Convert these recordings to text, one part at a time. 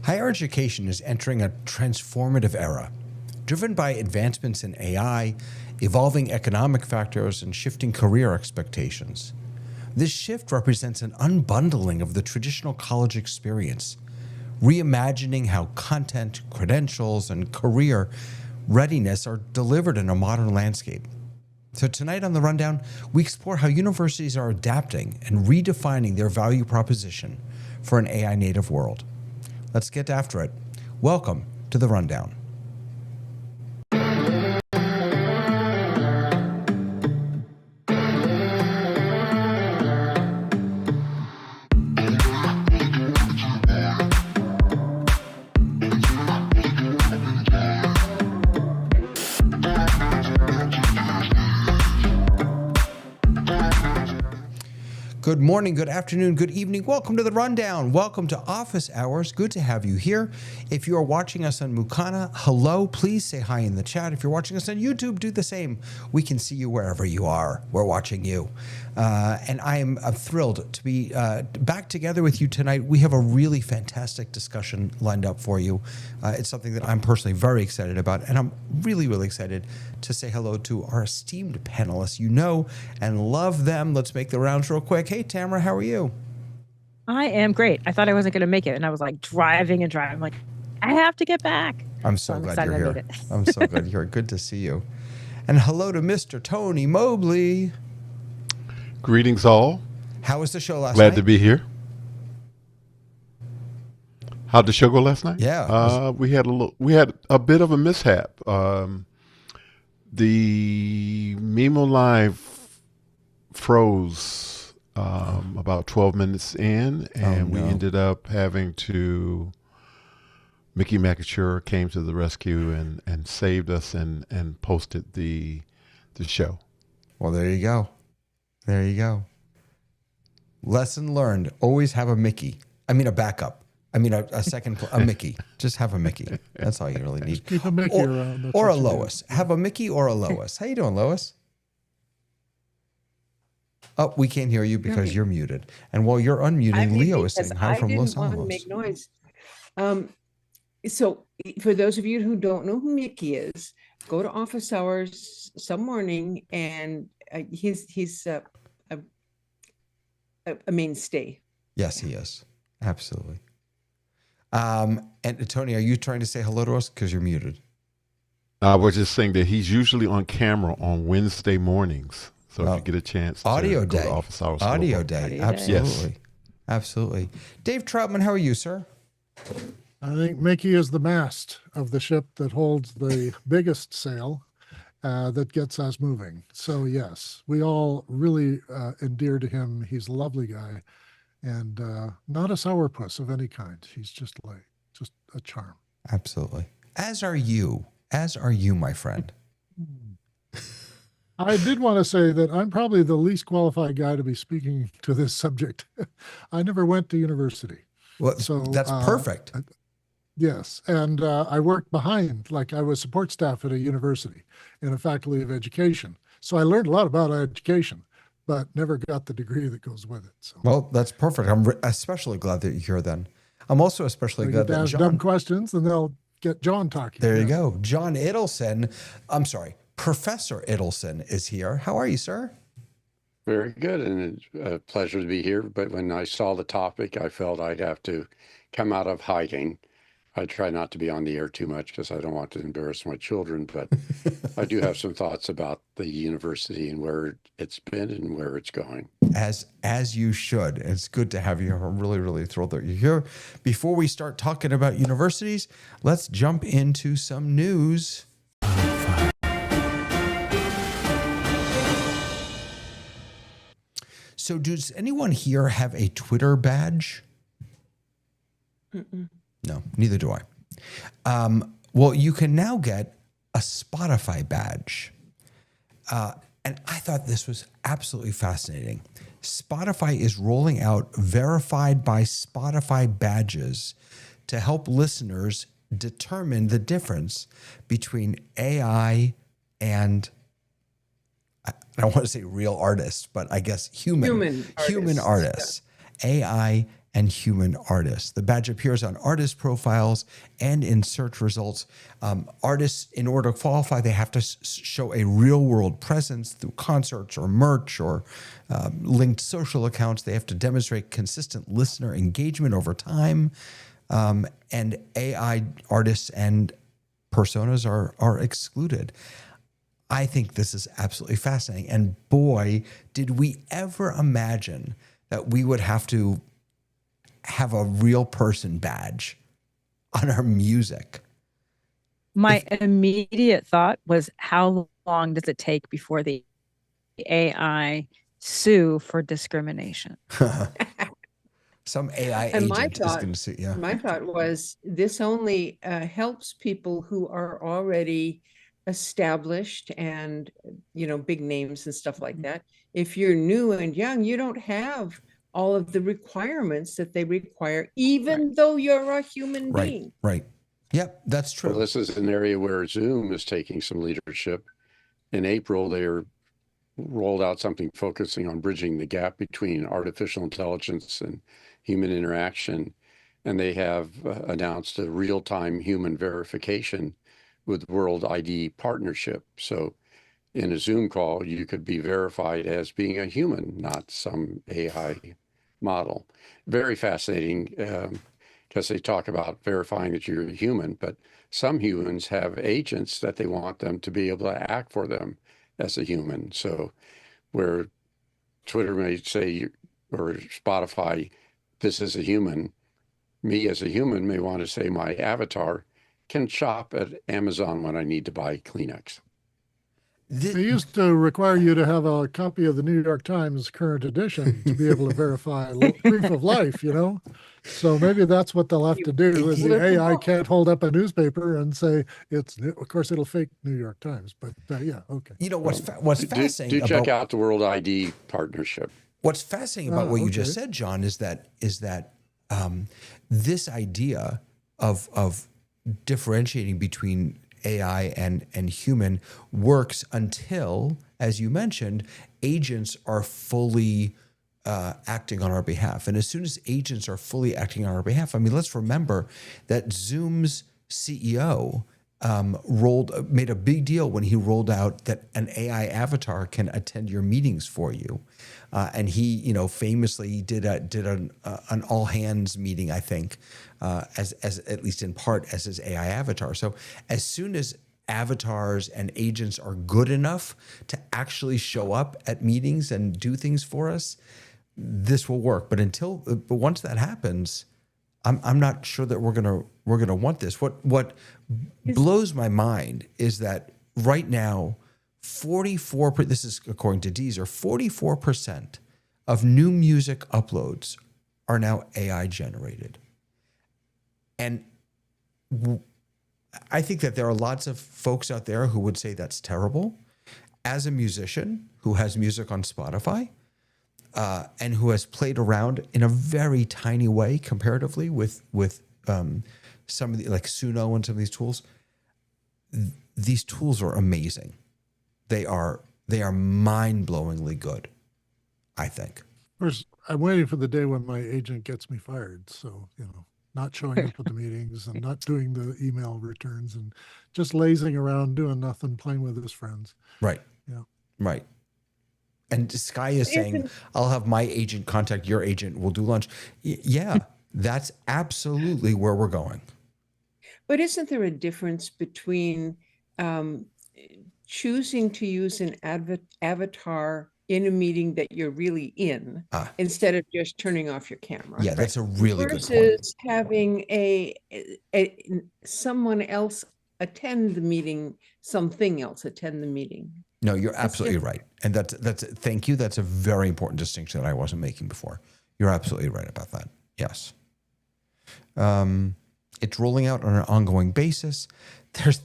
Higher education is entering a transformative era, driven by advancements in AI, evolving economic factors, and shifting career expectations. This shift represents an unbundling of the traditional college experience, reimagining how content, credentials, and career readiness are delivered in a modern landscape. So tonight on The Rundown, we explore how universities are adapting and redefining their value proposition for an AI-native world. Let's get after it. Welcome to The Rundown. Good morning, good afternoon, good evening. Welcome to The Rundown. Welcome to Office Hours. Good to have you here. If you are watching us on Mukana, hello. Please say hi in the chat. If you're watching us on YouTube, do the same. We can see you wherever you are. We're watching you. And I am thrilled to be back together with you tonight. We have a really fantastic discussion lined up for you. It's something that I'm personally very excited about, and I'm really, really excited to say hello to our esteemed panelists. You know and love them. Let's make the rounds real quick. Hey, Tamara, how are you? I am great. I thought I wasn't going to make it, and I was like driving. I'm like, I have to get back. I'm so glad you're here. I'm so glad you're here. Good to see you. And hello to Mr. Tony Mobley. Greetings all. How was the show last night? Glad to be here. How'd the show go last night? Yeah. We had a bit of a mishap. The Mimo Live froze about 12 minutes in, and we ended up having to. Mickey McAture came to the rescue and saved us and posted the show. Well, there you go. There you go. Lesson learned. Always have a Mickey. I mean, a backup. I mean, a second, a Mickey. Just have a Mickey. That's all you really need. Just keep a Mickey around. Or a Lois. Have a Mickey or a Lois. How you doing, Lois? Oh, we can't hear you because you're muted. And while you're unmuting, Leo is saying hi from Los Alamos. I didn't want to make noise. So for those of you who don't know who Mickey is, go to Office Hours some morning, and he's a mainstay. Yes, he is. Absolutely. And Tony, are you trying to say hello to us because you're muted? I was just saying that he's usually on camera on Wednesday mornings. So if you get a chance to Audio go day. to Office Hours. Audio day. Absolutely. Yes. Absolutely. Dave Troutman, how are you, sir? I think Mickey is the mast of the ship that holds the biggest sail that gets us moving. So yes, we all really endear to him. He's a lovely guy, and not a sourpuss of any kind. He's just a charm. Absolutely. As are you, my friend. I did want to say that I'm probably the least qualified guy to be speaking to this subject. I never went to university. Well, so that's perfect. Yes. And I worked behind, like I was support staff at a university in a faculty of education. So I learned a lot about education, but never got the degree that goes with it. So. Well, that's perfect. I'm especially glad that you're here then. I'm also especially glad that John... dumb questions, and they'll get John talking. There you go. John Idelson, Professor Idelson is here. How are you, sir? Very good, and it's a pleasure to be here. But when I saw the topic, I felt I'd have to come out of hiding. I try not to be on the air too much because I don't want to embarrass my children, but I do have some thoughts about the university and where it's been and where it's going. As you should. It's good to have you. I'm really, really thrilled that you're here. Before we start talking about universities, let's jump into some news. So does anyone here have a Twitter badge? Mm-mm. No, neither do I. Well, you can now get a Spotify badge. And I thought this was absolutely fascinating. Spotify is rolling out verified by Spotify badges to help listeners determine the difference between AI and, I don't want to say real artists, but I guess human artists, AI and human artists. The badge appears on artist profiles and in search results. Artists, in order to qualify, they have to show a real-world presence through concerts or merch or linked social accounts. They have to demonstrate consistent listener engagement over time. And AI artists and personas are excluded. I think this is absolutely fascinating. And boy, did we ever imagine that we would have to have a real person badge on our music. My immediate thought was, how long does it take before the AI sue for discrimination? Some AI And my agent is thought- going to sue. Yeah. My thought was, this only helps people who are already established and, big names and stuff like that. If you're new and young, you don't have all of the requirements that they require, even though you're a human being. Right. Yep, that's true. Well, this is an area where Zoom is taking some leadership. In April, they rolled out something focusing on bridging the gap between artificial intelligence and human interaction. And they have announced a real-time human verification with World ID partnership. So in a Zoom call, you could be verified as being a human, not some AI model. Very fascinating, because they talk about verifying that you're a human, but some humans have agents that they want them to be able to act for them as a human. So where Twitter may say, or Spotify, this is a human, me as a human may want to say my avatar can shop at Amazon when I need to buy Kleenex. They used to require you to have a copy of the New York Times current edition to be able to verify proof of life, So maybe that's what they'll have to do, is the AI can't hold up a newspaper and say it's new. Of course, it'll fake New York Times, but yeah, okay. What's fascinating do check out the World ID partnership. What's fascinating about what you just said, John, is that this idea of differentiating between AI and human works until, as you mentioned, agents are fully acting on our behalf. And as soon as agents are fully acting on our behalf, let's remember that Zoom's CEO made a big deal when he rolled out that an AI avatar can attend your meetings for you. And he, famously did an all hands meeting, I think, as at least in part as his AI avatar. So as soon as avatars and agents are good enough to actually show up at meetings and do things for us, this will work. But once that happens, I'm not sure that we're gonna want this. What blows my mind is that right now, 44%, this is according to Deezer, 44% of new music uploads are now AI generated. And I think that there are lots of folks out there who would say that's terrible. As a musician who has music on Spotify, and who has played around in a very tiny way comparatively with some of the, like Suno and some of these tools, these tools are amazing. They are mind-blowingly good, I think. Of course, I'm waiting for the day when my agent gets me fired. So, not showing up at the meetings and not doing the email returns and just lazing around, doing nothing, playing with his friends. Right. Yeah. Right. And Sky is saying, I'll have my agent contact your agent. We'll do lunch. Yeah, that's absolutely where we're going. But isn't there a difference between choosing to use an avatar in a meeting that you're really in instead of just turning off your camera? Yeah, that's a really good point. Versus having someone else attend the meeting, something else attend the meeting. No, you're absolutely right. And that's thank you. That's a very important distinction that I wasn't making before. You're absolutely right about that. Yes. It's rolling out on an ongoing basis.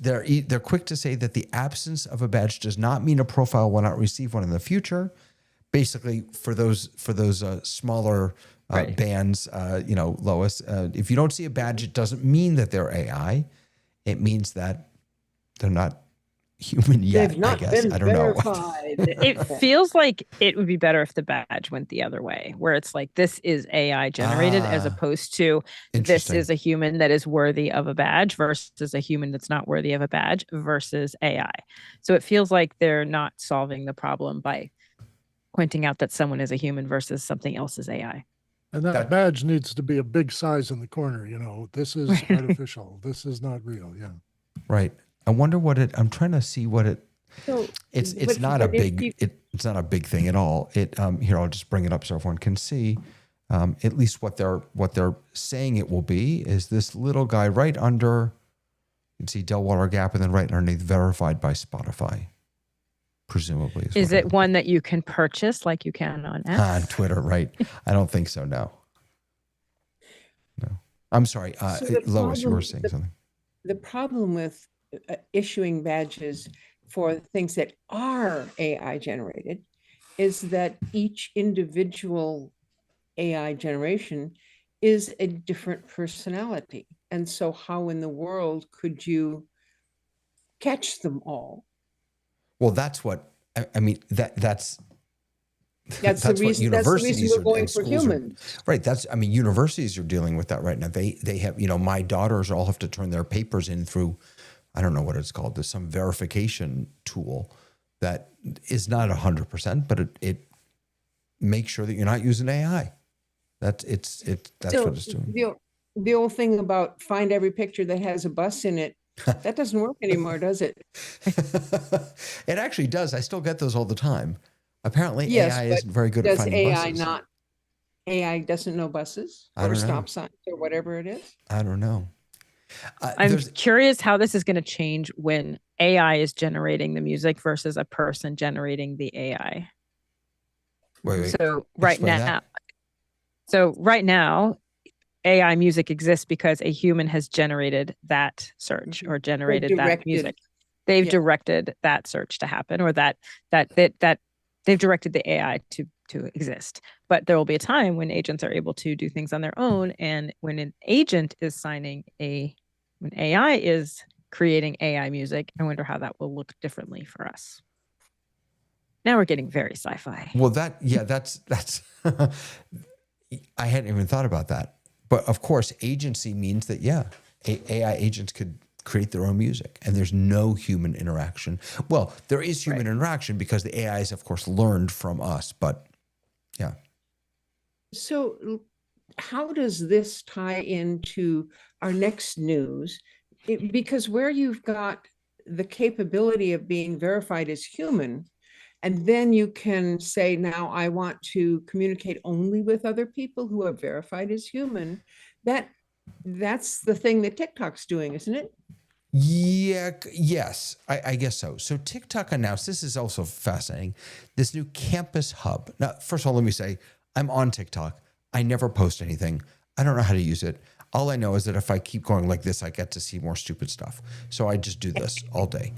They're quick to say that the absence of a badge does not mean a profile will not receive one in the future. Basically, for those smaller bands, Lois, if you don't see a badge, it doesn't mean that they're AI. It means that they're not human yet, They've not I guess. been I don't know. verified. It feels like it would be better if the badge went the other way, where it's like this is AI generated as Ah, opposed to this interesting. is a human that is worthy of a badge versus a human that's not worthy of a badge versus AI. So it feels like they're not solving the problem by pointing out that someone is a human versus something else is AI. And that That- badge needs to be a big size in the corner, this is Right. artificial. This is not real. Yeah. Right. I wonder what I'm trying to see what So, it's but- not a but if big you- it's not a big thing at all. Here, I'll just bring it up so everyone can see at least what they're saying it will be is this little guy right under, you can see Delwater Gap, and then right underneath verified by Spotify, presumably. Is it one that you can purchase like you can on X? on Twitter? Right. I don't think so. No. I'm sorry. So the Lois, you were problem- saying something. The problem with issuing badges for things that are AI generated is that each individual AI generation is a different personality. And so how in the world could you catch them all? Well, that's what I mean. That's That's the what reason universities we're are- going and for schools are- humans. right. Universities are dealing with that right now. They have, my daughters all have to turn their papers in through, I don't know what it's called. There's some verification tool that is not 100%, but it makes sure that you're not using AI. That's So what it's doing. the old thing about find every picture that has a bus in it, that doesn't work anymore, does it? It actually does. I still get those all the time. Apparently, Yes, AI but isn't very good at Does finding AI buses. not, AI doesn't know buses I or don't know. stop signs or whatever it is? I don't know. I'm There's- curious how this is going to change when AI is generating the music versus a person generating the AI. wait. So right Explain now, that. AI music exists because a human has generated that search or generated that directed- music. They've yeah. directed that search to happen, or that they've directed the AI to exist. But there will be a time when agents are able to do things on their own, and when an agent is when AI is creating AI music, I wonder how that will look differently for us. Now we're getting very sci-fi. Well, that's I hadn't even thought about that. But of course, agency means that AI agents could create their own music, and there's no human interaction. Well, there is human interaction because the AI is, of course, learned from us. But yeah, So how does this tie into our next news? Because where you've got the capability of being verified as human, and then you can say, now I want to communicate only with other people who are verified as human. That's the thing that TikTok's doing, isn't it? yes, I guess so. So TikTok announced, this is also fascinating, this new campus hub. Now, first of all, let me say, I'm on TikTok. I never post anything. I don't know how to use it. All I know is that if I keep going like this, I get to see more stupid stuff. So I just do this all day.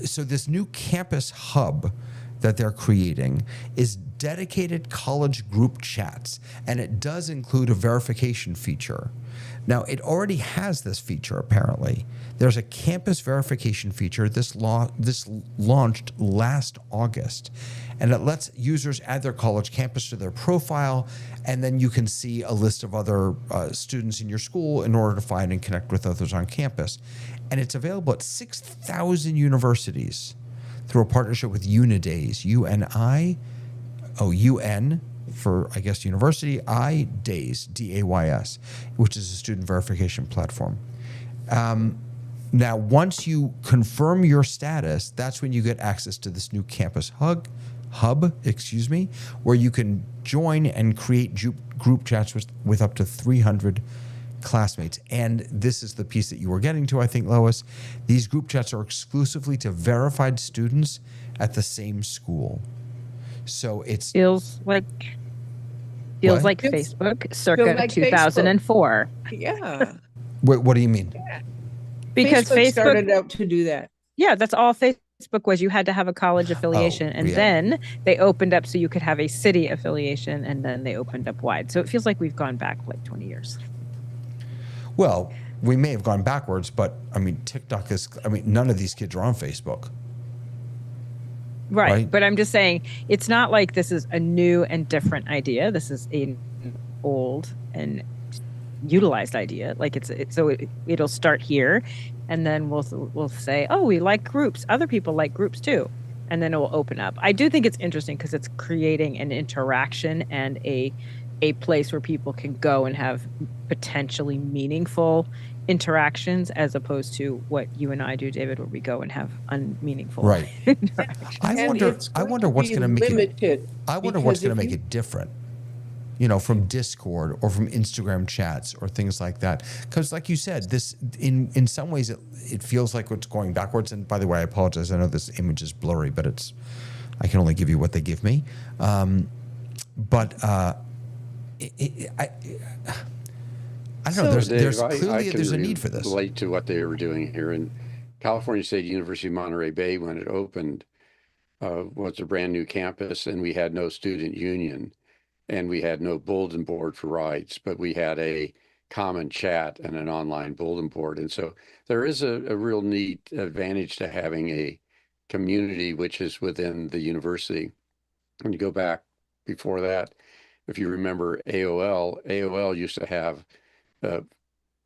So this new campus hub that they're creating is dedicated college group chats, and it does include a verification feature. Now, it already has this feature, apparently. There's a campus verification feature. This launched last August, and it lets users add their college campus to their profile, and then you can see a list of other students in your school in order to find and connect with others on campus. And it's available at 6,000 universities through a partnership with Unidays, UN for, I guess, university, Days, DAYS, which is a student verification platform. Now, once you confirm your status, that's when you get access to this new campus hub, where you can join and create group chats with up to 300 classmates. And this is the piece that you were getting to, I think, Lois. These group chats are exclusively to verified students at the same school. So it's Feels like What? Facebook circa like 2004. Yeah. what do you mean? Because Facebook started out to do that. Yeah, that's all Facebook was. You had to have a college affiliation, and yeah. then they opened up so you could have a city affiliation, and then they opened up wide. So it feels like we've gone back like 20 years. Well, we may have gone backwards, but I mean, TikTok is, I mean, none of these kids are on Facebook. Right. But I'm just saying, it's not like this is a new and different idea. This is an old and utilized idea. Like it'll start here, and then we'll say, oh, we like groups. Other people like groups too. And then it will open up. I do think it's interesting because it's creating an interaction and a place where people can go and have potentially meaningful interactions, as opposed to what you and I do, David, where we go and have unmeaningful interactions. I wonder what's going to make it. I wonder what's going to make it different. You know, from Discord or from Instagram chats or things like that. Because, like you said, this in some ways it feels like it's going backwards. And by the way, I apologize. I know this image is blurry, but I can only give you what they give me. I don't know. There's clearly there's a need for this. Relate to what they were doing here in California State University, Monterey Bay, when it opened, was a brand new campus, and we had no student union, and we had no bulletin board for rights, but we had a common chat and an online bulletin board, and so there is a real neat advantage to having a community which is within the university. When you go back before that, if you remember AOL used to have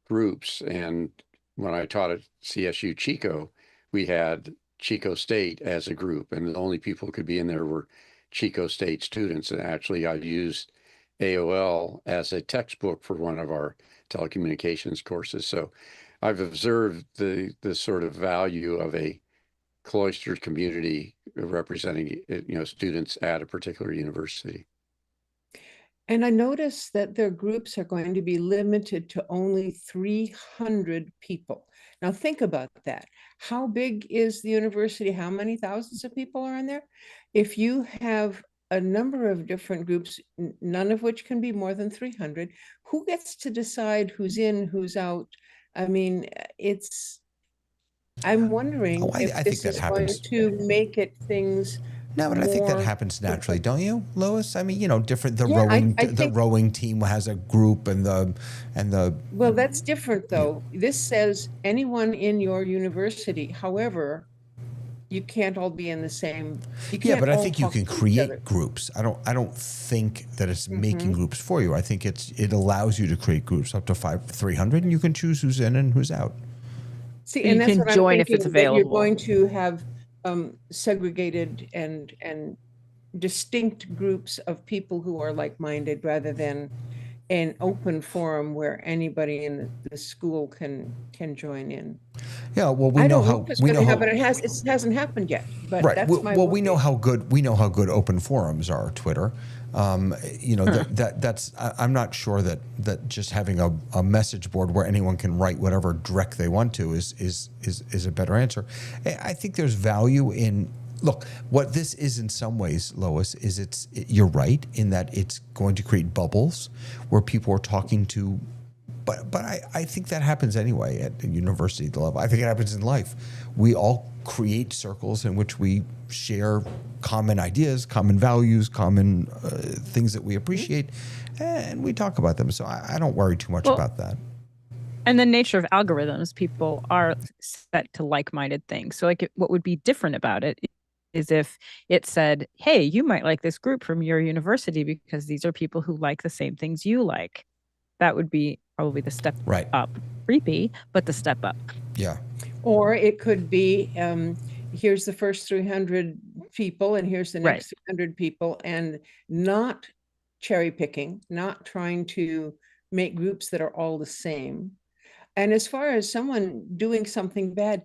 groups, and when I taught at CSU Chico, we had Chico State as a group, and the only people who could be in there were Chico State students. And actually I used AOL as a textbook for one of our telecommunications courses. So I've observed the sort of value of a cloistered community representing, students at a particular university. And I noticed that their groups are going to be limited to only 300 people. Now think about that. How big is the university? How many thousands of people are in there? If you have a number of different groups, none of which can be more than 300, who gets to decide who's in, who's out? I mean, I'm wondering if this is going to make it things. No, but I think that happens naturally, don't you, Lois? I mean, the rowing team has a group, and the. Well, that's different, though. This says anyone in your university. However, you can't all be in the same. But I think you can create groups. I don't think that it's making groups for you. I think it allows you to create groups up to 300, and you can choose who's in and who's out. See, and that's what I'm thinking, if it's available. You're going to have segregated and distinct groups of people who are like-minded, rather than an open forum where anybody in the school can join in. Yeah, well, we know how it's going to happen. It hasn't happened yet. But right. That's my we know how good open forums are. Twitter. That's. I'm not sure that just having a message board where anyone can write whatever dreck they want to is a better answer. I think there's value in. Look, what this is in some ways, Lois, is you're right in that it's going to create bubbles where people are talking to, but I think that happens anyway at the university level. I think it happens in life. We all create circles in which we share common ideas, common values, common things that we appreciate, and we talk about them. So I don't worry too much about that. And the nature of algorithms, people are set to like-minded things. So what would be different about it is if it said, hey, you might like this group from your university because these are people who like the same things you like. That would be probably the step up. Creepy, but the step up. Yeah. Or it could be, here's the first 300 people and here's the next 300 people, and not cherry picking, not trying to make groups that are all the same. And as far as someone doing something bad,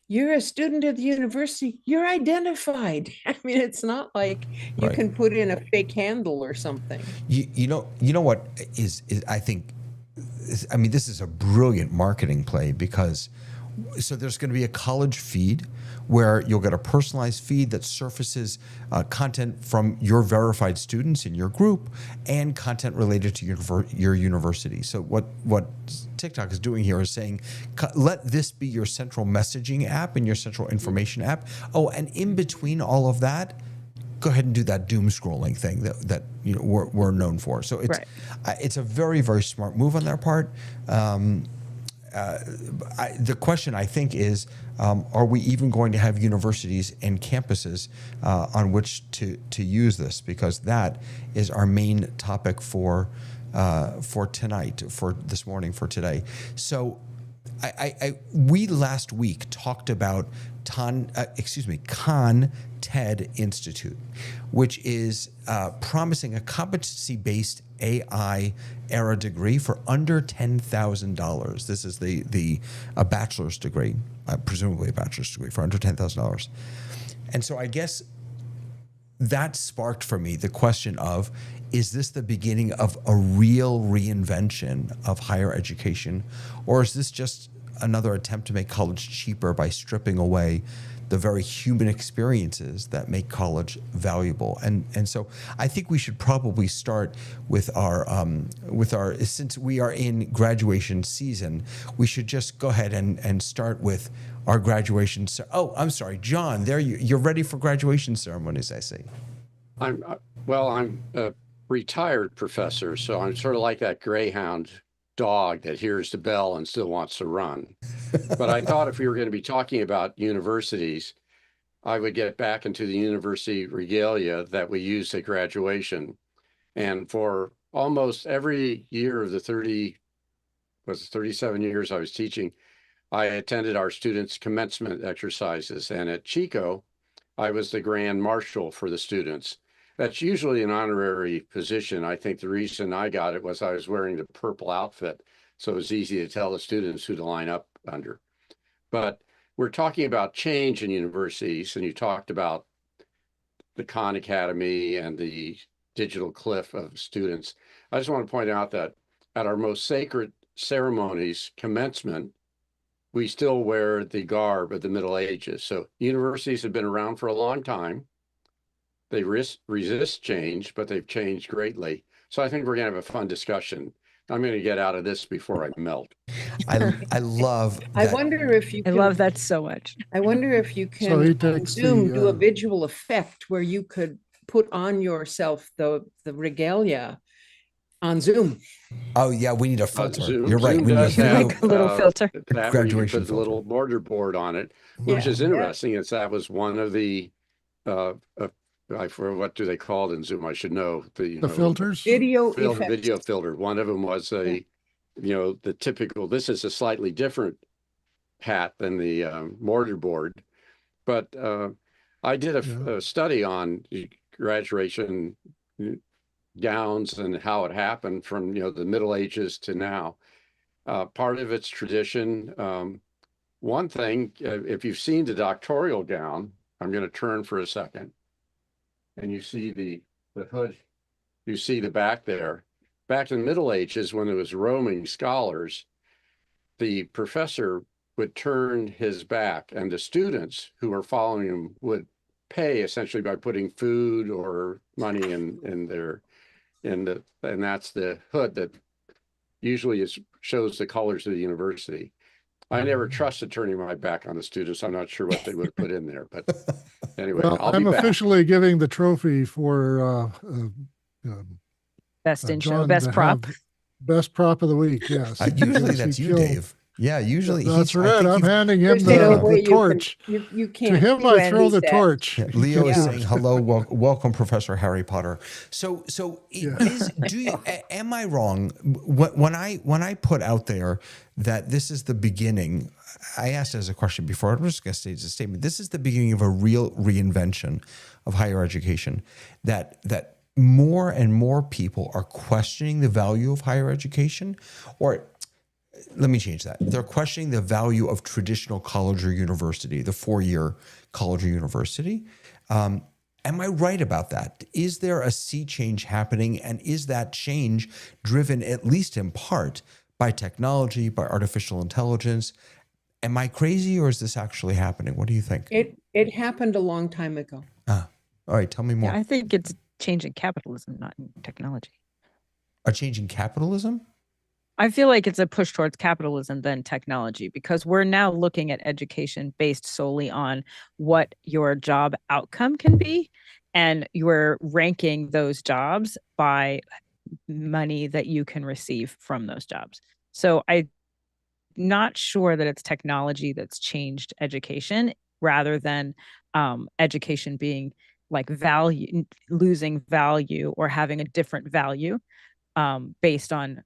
you're a student at the university, you're identified. I mean, it's not like you can put in a fake handle or something. You know what is I think, I mean, this is a brilliant marketing play, because so there's going to be a college feed where you'll get a personalized feed that surfaces content from your verified students in your group and content related to your university. So what TikTok is doing here is saying, let this be your central messaging app and your central information app. Oh, and in between all of that, go ahead and do that doom scrolling thing that we're known for. So it's a very, very smart move on their part. the question, I think, is, are we even going to have universities and campuses on which to use this? Because that is our main topic for tonight, for this morning, for today. So we last week talked about Khan TED Institute, which is promising a competency-based AI era degree for under $10,000. This is a bachelor's degree, presumably a bachelor's degree for under $10,000. And so I guess that sparked for me the question of, is this the beginning of a real reinvention of higher education, or is this just another attempt to make college cheaper by stripping away the very human experiences that make college valuable? And so I think we should probably start with our since we are in graduation season, we should just go ahead and start with our graduation. Oh, I'm sorry, John, there you're ready for graduation ceremonies, I see. I'm a retired professor, so I'm sort of like that greyhound dog that hears the bell and still wants to run. But I thought if we were going to be talking about universities, I would get back into the university regalia that we use at graduation. And for almost every year of the 37 years I was teaching, I attended our students' commencement exercises. And at Chico, I was the grand marshal for the students. That's usually an honorary position. I think the reason I got it was I was wearing the purple outfit, so it was easy to tell the students who to line up under. But we're talking about change in universities, and you talked about the Khan Academy and the digital cliff of students. I just want to point out that at our most sacred ceremonies, commencement, we still wear the garb of the Middle Ages. So universities have been around for a long time. They resist change, but they've changed greatly. So I think we're going to have a fun discussion. I'm going to get out of this before I melt. I love that. I wonder if you I can, love that so much. I wonder if you can So he on takes Zoom the, do a visual effect where you could put on yourself the regalia on Zoom. Oh yeah, we need a filter. Zoom, You're right. Zoom We need does have, Like a little filter. that where you Graduation put a little mortar board on it, which Yeah. is interesting. It's that was one of the what do they call it in Zoom? I should know. the filters. Video effect. Video filter. One of them was the typical. This is a slightly different hat than the mortar board, but I did a study on graduation gowns and how it happened from the Middle Ages to now. Part of it's tradition. One thing, if you've seen the doctoral gown, I'm going to turn for a second, and you see the hood, you see the back there. Back in the Middle Ages, when there was roaming scholars, the professor would turn his back, and the students who were following him would pay essentially by putting food or money and that's the hood that usually shows the colors of the university. I never trusted turning my back on the students. I'm not sure what they would have put in there, but anyway, Well, I'm officially giving the trophy for Best in show, John best to prop. have best prop of the week. Yes, Usually Yes, that's he you, killed. Dave. Yeah, usually That's I right. think I'm handing him There's no way the you can- torch. You can't. To him, do I throw Andy's the that. torch. Yeah, Leo is Yeah. saying hello, welcome, Professor Harry Potter. So am I wrong when I put out there that this is the beginning? I asked as a question before. I'm just going to say as a statement. This is the beginning of a real reinvention of higher education. That more and more people are questioning the value of higher education, or let me change that. They're questioning the value of traditional college or university, the 4-year college or university. Am I right about that? Is there a sea change happening? And is that change driven, at least in part, by technology, by artificial intelligence? Am I crazy, or is this actually happening? What do you think? It happened a long time ago. All right, tell me more. Yeah, I think it's changing capitalism, not technology. A change in capitalism? I feel like it's a push towards capitalism than technology, because we're now looking at education based solely on what your job outcome can be. And you're ranking those jobs by money that you can receive from those jobs. So I not sure that it's technology that's changed education rather than education being like value, losing value or having a different value based on,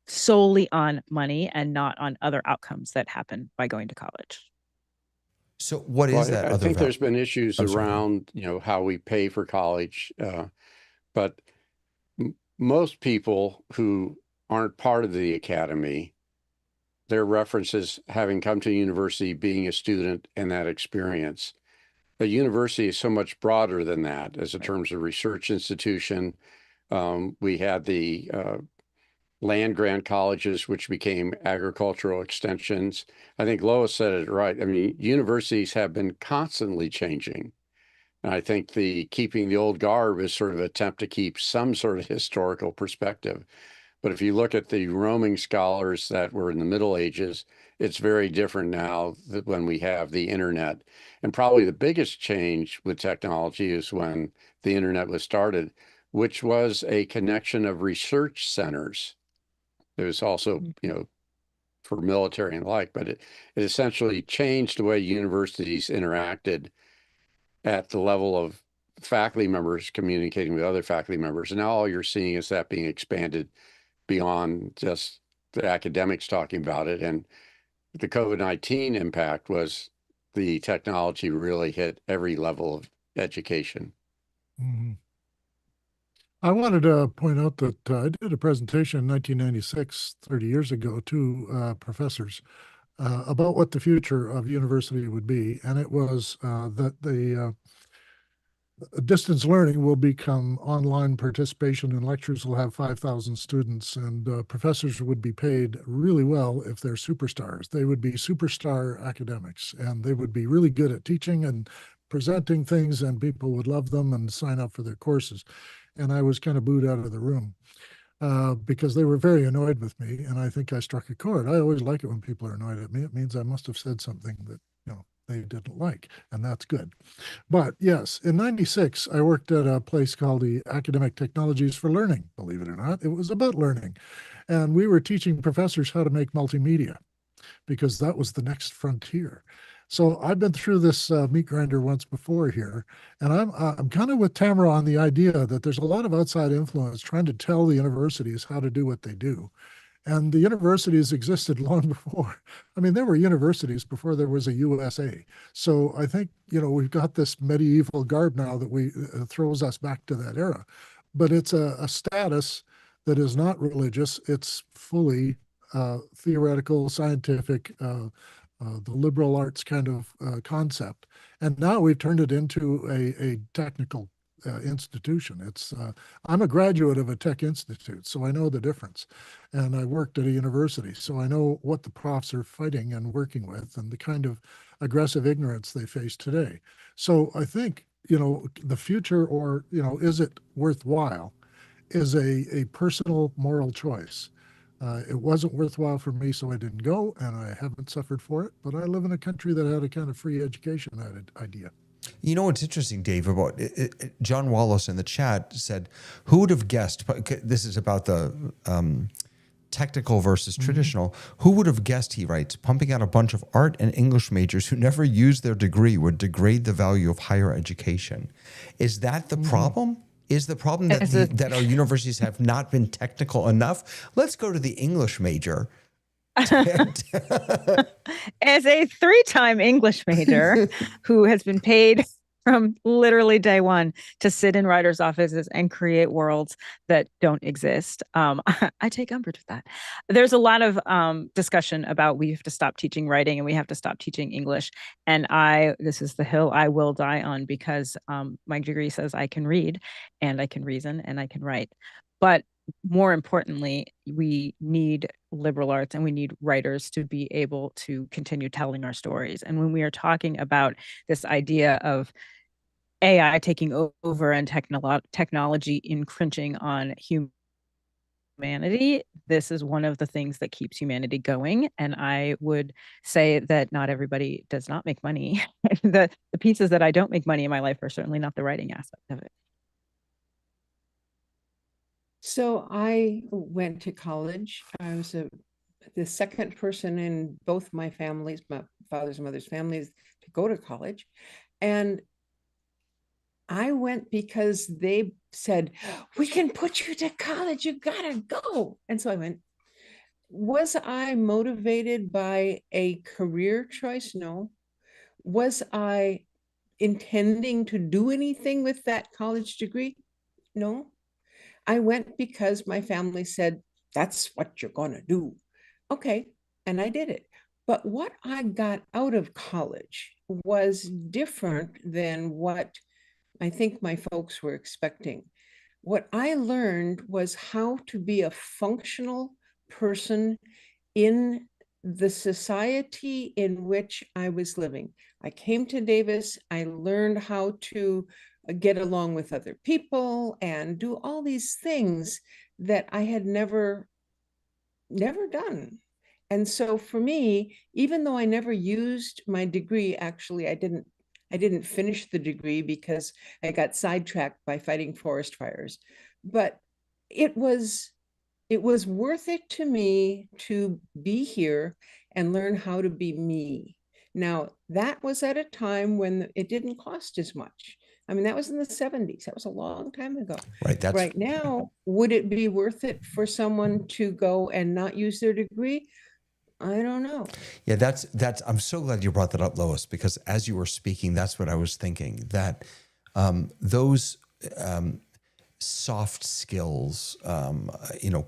solely on money and not on other outcomes that happen by going to college. So what is that I other think there's been issues I'm sorry. around, how we pay for college. But most people who aren't part of the academy, their references having come to university, being a student, and that experience. A university is so much broader than that as in terms of research institution. We had the land grant colleges, which became agricultural extensions. I think Lois said it right. I mean, universities have been constantly changing. And I think the keeping the old garb is sort of an attempt to keep some sort of historical perspective. But if you look at the roaming scholars that were in the Middle Ages, it's very different now that when we have the internet. And probably the biggest change with technology is when the internet was started, which was a connection of research centers. It was also, for military and the like, but it essentially changed the way universities interacted at the level of faculty members communicating with other faculty members. And now all you're seeing is that being expanded beyond just the academics talking about it. And the COVID-19 impact was the technology really hit every level of education. Mhm. I wanted to point out that I did a presentation in 1996, 30 years ago, to professors about what the future of university would be. And it was that the distance learning will become online participation, and lectures will have 5,000 students, and professors would be paid really well if they're superstars. They would be superstar academics, and they would be really good at teaching and presenting things, and people would love them and sign up for their courses. And I was kind of booed out of the room because they were very annoyed with me, and I think I struck a chord. I always like it when people are annoyed at me. It means I must have said something that they didn't like, and that's good. But yes, in '96, I worked at a place called the Academic Technologies for Learning. Believe it or not, it was about learning, and we were teaching professors how to make multimedia because that was the next frontier. So I've been through this meat grinder once before here, and I'm kind of with Tamara on the idea that there's a lot of outside influence trying to tell the universities how to do what they do. And the universities existed long before. I mean, there were universities before there was a USA. So I think, we've got this medieval garb now that we throws us back to that era. But it's a status that is not religious. It's fully theoretical, scientific, the liberal arts kind of concept. And now we've turned it into a technical institution. I'm a graduate of a tech institute, so I know the difference. And I worked at a university, so I know what the profs are fighting and working with and the kind of aggressive ignorance they face today. So I think, the future, or, is it worthwhile, is a personal moral choice. It wasn't worthwhile for me, so I didn't go, and I haven't suffered for it. But I live in a country that had a kind of free education idea. You know what's interesting, Dave, about John Wallace in the chat said, who would have guessed, this is about the technical versus traditional, who would have guessed, he writes, pumping out a bunch of art and English majors who never used their degree would degrade the value of higher education? Is that the problem? Is the problem that, that our universities have not been technical enough? Let's go to the English major. As a 3-time English major who has been paid from literally day one to sit in writers' offices and create worlds that don't exist, I take umbrage with that. There's a lot of discussion about we have to stop teaching writing and we have to stop teaching English. And this is the hill I will die on, because my degree says I can read and I can reason and I can write. But more importantly, we need liberal arts and we need writers to be able to continue telling our stories. And when we are talking about this idea of AI taking over and technology encroaching on humanity, this is one of the things that keeps humanity going. And I would say that not everybody does not make money. The pieces that I don't make money in my life are certainly not the writing aspect of it. So I went to college. I was a the second person in both my families, my father's and mother's families, to go to college. And I went because they said, we can put you to college, you gotta go. And so I went. Was I motivated by a career choice? No. Was I intending to do anything with that college degree? No. I went because my family said, that's what you're going to do. Okay. And I did it. But what I got out of college was different than what I think my folks were expecting. What I learned was how to be a functional person in the society in which I was living. I came to Davis, I learned how to get along with other people and do all these things that I had never done. And so for me, even though I never used my degree, actually I didn't finish the degree because I got sidetracked by fighting forest fires. But it was worth it to me to be here and learn how to be me. Now, that was at a time when it didn't cost as much. I mean, that was in the 70s. That was a long time ago. Right. Right now, would it be worth it for someone to go and not use their degree? I don't know. Yeah, that's. I'm so glad you brought that up, Lois, because as you were speaking, that's what I was thinking. That those soft skills,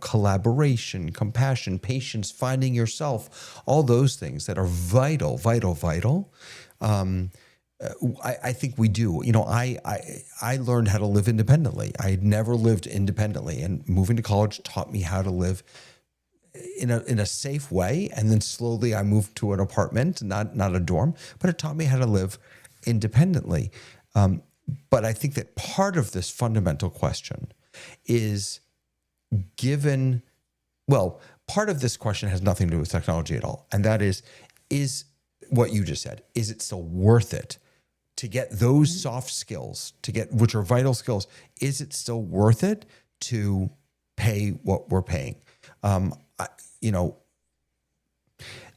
collaboration, compassion, patience, finding yourself, all those things that are vital. I think we do. I learned how to live independently. I had never lived independently, and moving to college taught me how to live in a safe way. And then slowly I moved to an apartment, not a dorm, but it taught me how to live independently. But I think that part of this fundamental question is part of this question has nothing to do with technology at all. And that is what you just said. Is it still worth it to get those soft skills, which are vital skills? Is it still worth it to pay what we're paying?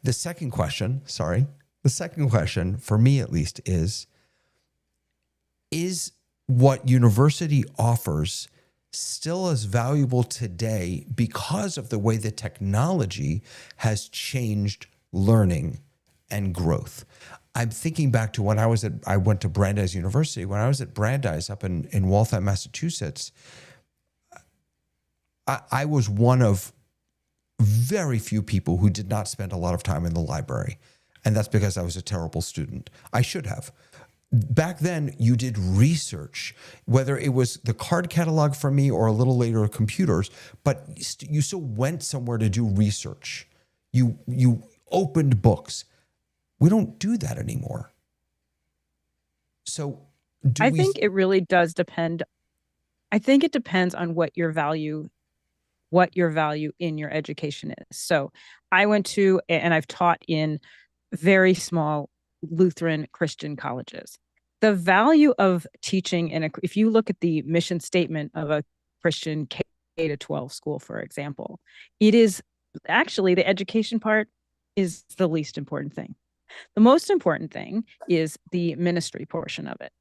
The second question for me at least is what university offers still as valuable today because of the way that technology has changed learning and growth? I'm thinking back to when I went to Brandeis University. When I was at Brandeis up in Waltham, Massachusetts, I was one of very few people who did not spend a lot of time in the library. And that's because I was a terrible student. I should have. Back then, you did research, whether it was the card catalog for me or a little later computers, but you still went somewhere to do research. You opened books. We don't do that anymore. So I think it really does depend. I think it depends on what your value in your education is. So I went to, and I've taught in very small Lutheran Christian colleges. The value of teaching, and if you look at the mission statement of a Christian K-12 school, for example, it is actually the education part is the least important thing. The most important thing is the ministry portion of it.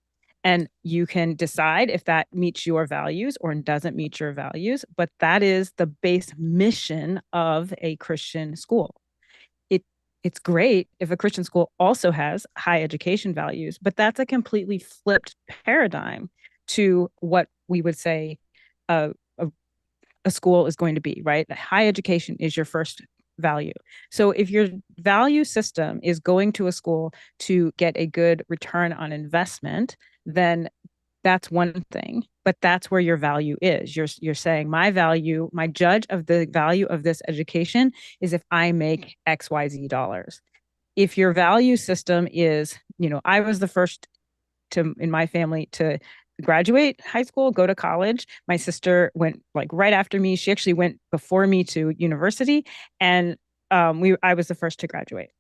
And you can decide if that meets your values or doesn't meet your values, but that is the base mission of a Christian school. It's great if a Christian school also has high education values, but that's a completely flipped paradigm to what we would say a school is going to be, right? High education is your first value. So if your value system is going to a school to get a good return on investment, then that's one thing, but that's where your value is. You're saying my value, my judge of the value of this education is if I make XYZ dollars. If your value system is, I was the first in my family to graduate high school, go to college. My sister went right after me. She actually went before me to university, and I was the first to graduate.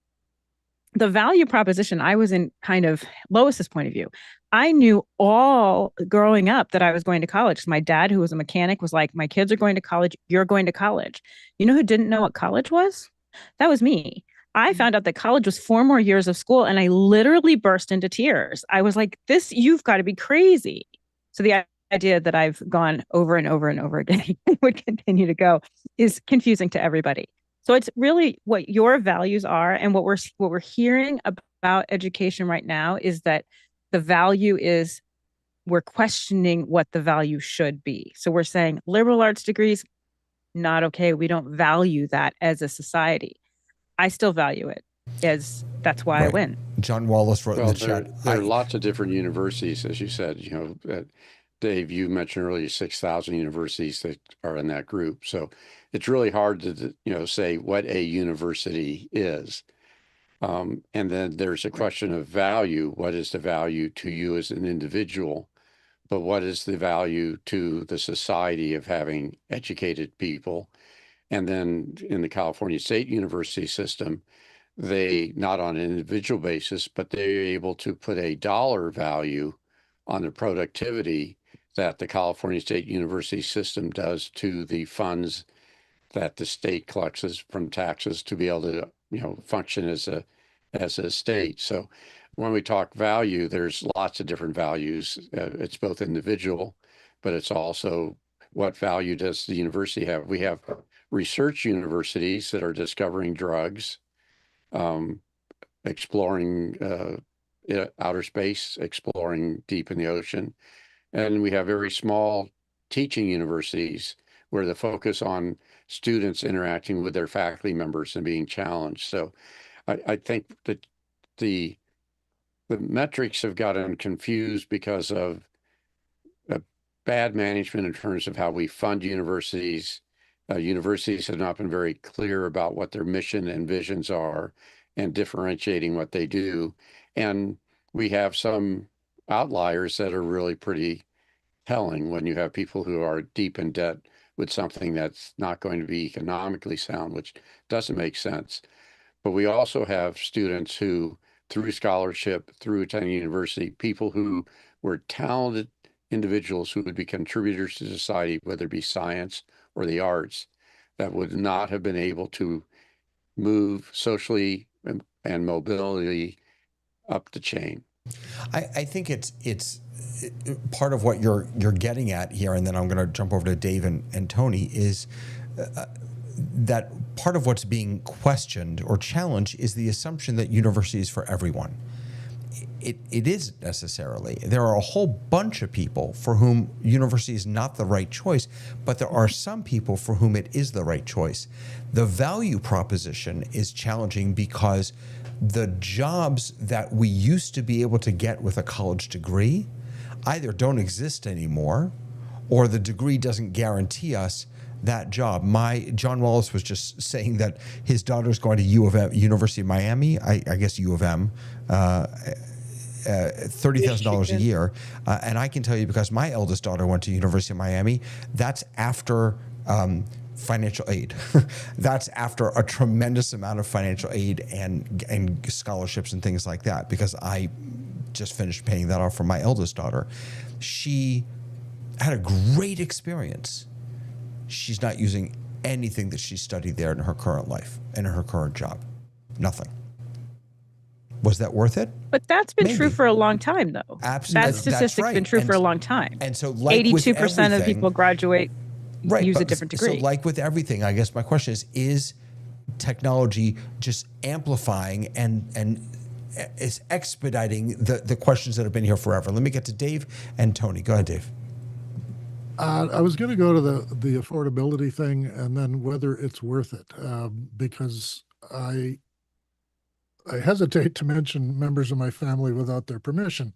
The value proposition, I was in kind of Lois's point of view. I knew all growing up that I was going to college. My dad, who was a mechanic, was like, my kids are going to college. You're going to college. You know who didn't know what college was? That was me. I found out that college was 4 more years of school, and I literally burst into tears. I was like, this, you've got to be crazy. So the idea that I've gone over and over and over again would continue to go is confusing to everybody. So it's really what your values are, and what we're hearing about education right now is that the value is, we're questioning what the value should be. So we're saying liberal arts degrees, not okay. We don't value that as a society. I still value it, as that's why I win. John Wallace wrote in Well, the chat. there are lots of different universities, as you said. Dave, you mentioned earlier 6,000 universities that are in that group. So it's really hard to say what a university is. And then there's a question of value. What is the value to you as an individual? But what is the value to the society of having educated people? And then in the California State University system, they, not on an individual basis, but they're able to put a dollar value on the productivity that the California State University system does to the funds that the state collects from taxes to be able to, function as a state. So when we talk value, there's lots of different values. It's both individual, but it's also what value does the university have? We have research universities that are discovering drugs, exploring outer space, exploring deep in the ocean. And we have very small teaching universities where the focus on students interacting with their faculty members and being challenged. So I think that the metrics have gotten confused because of bad management in terms of how we fund universities. Universities have not been very clear about what their mission and visions are and differentiating what they do. And we have some outliers that are really pretty telling when you have people who are deep in debt with something that's not going to be economically sound, which doesn't make sense. But we also have students who, through scholarship, through attending university, people who were talented individuals who would be contributors to society, whether it be science or the arts, that would not have been able to move socially and mobility up the chain. I think it's part of what you're getting at here, and then I'm going to jump over to Dave and Tony, is that part of what's being questioned or challenged is the assumption that university is for everyone. It isn't necessarily. There are a whole bunch of people for whom university is not the right choice, but there are some people for whom it is the right choice. The value proposition is challenging because the jobs that we used to be able to get with a college degree either don't exist anymore, or the degree doesn't guarantee us that job. John Wallace was just saying that his daughter's going to University of Miami, I guess U of M, $30,000 a year. And I can tell you, because my eldest daughter went to University of Miami, that's after financial aid. That's after a tremendous amount of financial aid and scholarships and things like that, because I just finished paying that off for my eldest daughter. She had a great experience. She's not using anything that she studied there in her current life, in her current job. Nothing. Was that worth it? But that's been Maybe. true for a long time, though. Absolutely. That statistic's been true for a long time. And so, like 82% of people graduate, use a different degree. So like with everything, I guess my question is technology just amplifying and is expediting the questions that have been here forever? Let me get to Dave and Tony. Go ahead, Dave. I was going to go to the affordability thing and then whether it's worth it, because I hesitate to mention members of my family without their permission.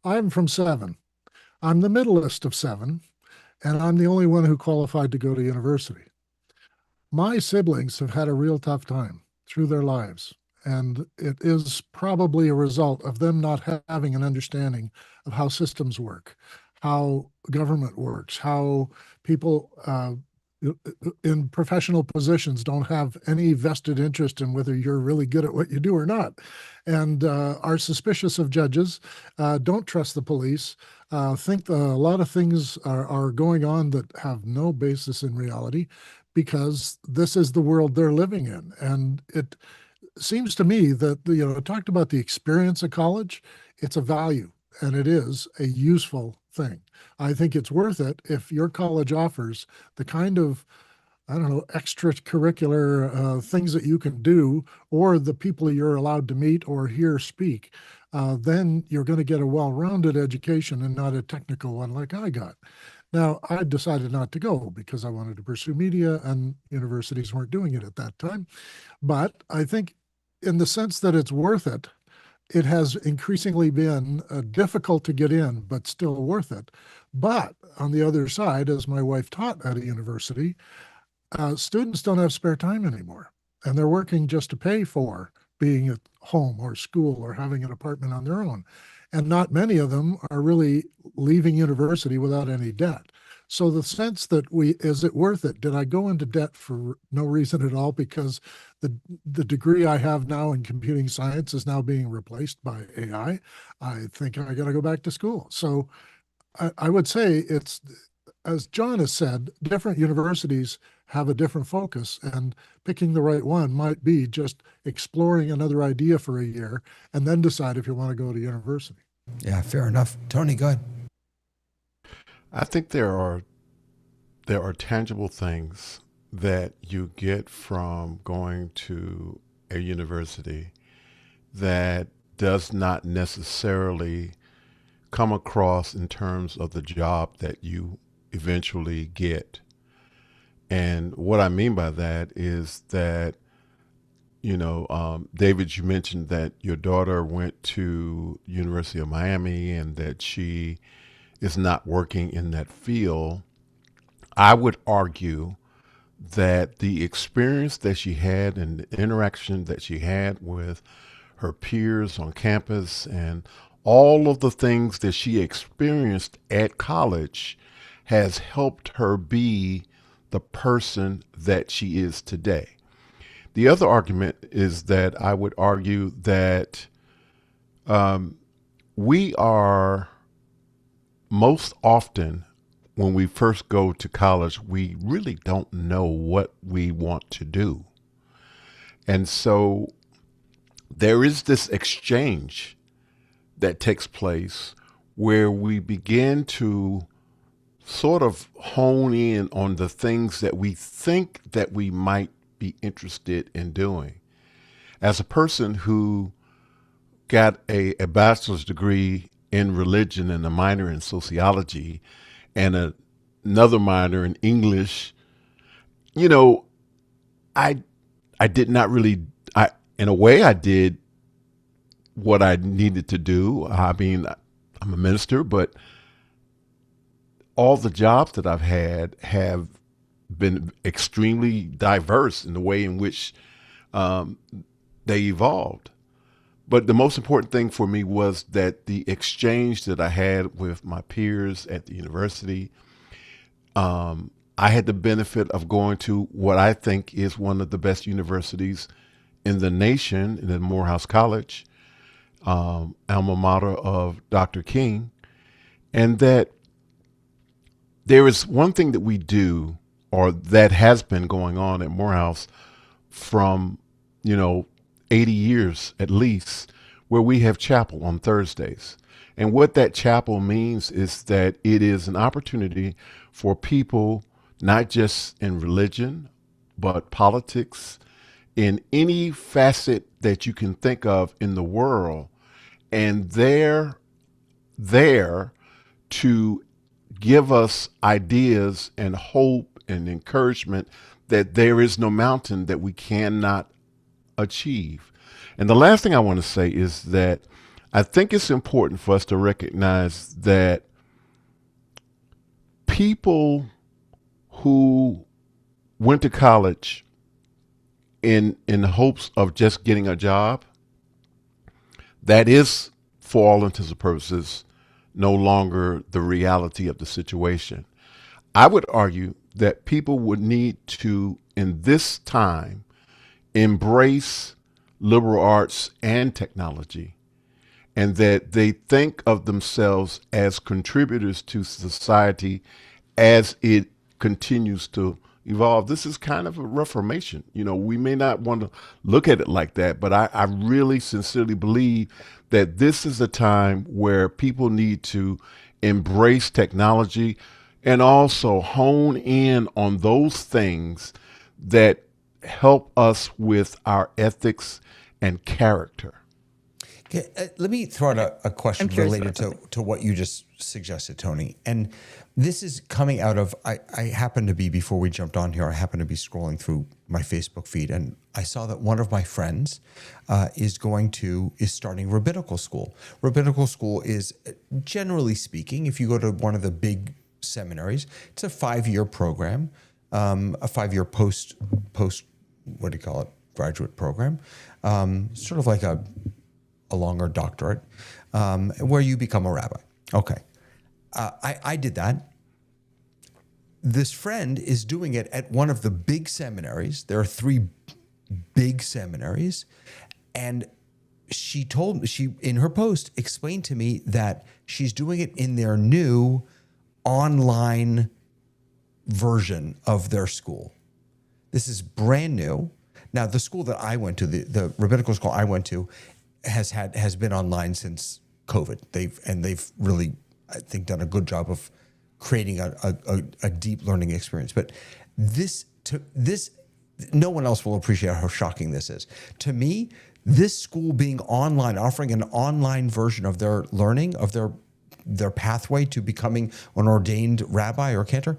I'm from 7. I'm the middleest of 7, and I'm the only one who qualified to go to university. My siblings have had a real tough time through their lives, and it is probably a result of them not having an understanding of how systems work, how government works, how people in professional positions don't have any vested interest in whether you're really good at what you do or not, and are suspicious of judges, don't trust the police, think a lot of things are going on that have no basis in reality, because this is the world they're living in. And it seems to me that, I talked about the experience of college. It's a value and it is a useful thing. I think it's worth it if your college offers the kind of, I don't know, extracurricular things that you can do, or the people you're allowed to meet or hear speak. Then you're going to get a well-rounded education and not a technical one like I got. Now, I decided not to go because I wanted to pursue media and universities weren't doing it at that time. But I think in the sense that it's worth it, it has increasingly been difficult to get in, but still worth it. But on the other side, as my wife taught at a university, students don't have spare time anymore. And they're working just to pay for being at home or school or having an apartment on their own. And not many of them are really leaving university without any debt. So the sense that is it worth it? Did I go into debt for no reason at all? Because the degree I have now in computing science is now being replaced by AI. I think I got to go back to school. So I would say it's, as John has said, different universities have a different focus, and picking the right one might be just exploring another idea for a year and then decide if you want to go to university. Yeah, fair enough. Tony, go ahead. I think there are tangible things that you get from going to a university that does not necessarily come across in terms of the job that you eventually get. And what I mean by that is that, David, you mentioned that your daughter went to University of Miami and that she is not working in that field. I would argue that the experience that she had and the interaction that she had with her peers on campus and all of the things that she experienced at college has helped her be the person that she is today. The other argument is that I would argue that we are most often, when we first go to college, we really don't know what we want to do. And so there is this exchange that takes place where we begin to sort of hone in on the things that we think that we might be interested in doing. As a person who got a bachelor's degree in religion and a minor in sociology and another minor in English, I did not really, in a way I did what I needed to do. I mean, I'm a minister, but all the jobs that I've had have been extremely diverse in the way in which they evolved. But the most important thing for me was that the exchange that I had with my peers at the university, I had the benefit of going to what I think is one of the best universities in the nation, in Morehouse College, alma mater of Dr. King, and that there is one thing that we do, or that has been going on at Morehouse from, 80 years at least, where we have chapel on Thursdays. And what that chapel means is that it is an opportunity for people, not just in religion, but politics, in any facet that you can think of in the world. And they're there to give us ideas and hope and encouragement that there is no mountain that we cannot achieve. And the last thing I want to say is that I think it's important for us to recognize that people who went to college in hopes of just getting a job, that is, for all intents and purposes, no longer the reality of the situation. I would argue that people would need to, in this time, embrace liberal arts and technology, and that they think of themselves as contributors to society as it continues to evolve. This is kind of a reformation. We may not want to look at it like that, but I really sincerely believe that this is a time where people need to embrace technology and also hone in on those things that help us with our ethics and character. Okay, let me throw out a question related to what you just suggested, Tony. And this is coming out of, I happen to be, before we jumped on here, I happen to be scrolling through my Facebook feed, and I saw that one of my friends is starting rabbinical school. Rabbinical school is, generally speaking, if you go to one of the big seminaries, it's a 5-year program, a 5-year post, what do you call it, graduate program, sort of like a longer doctorate, where you become a rabbi. Okay. I did that. This friend is doing it at one of the big seminaries. There are 3 big seminaries. And she in her post, explained to me that she's doing it in their new online version of their school. This is brand new. Now, the school that I went to, the rabbinical school I went to, has been online since COVID. They've really, I think, done a good job of creating a deep learning experience. But this, no one else will appreciate how shocking this is. To me, this school being online, offering an online version of their learning, of their pathway to becoming an ordained rabbi or cantor,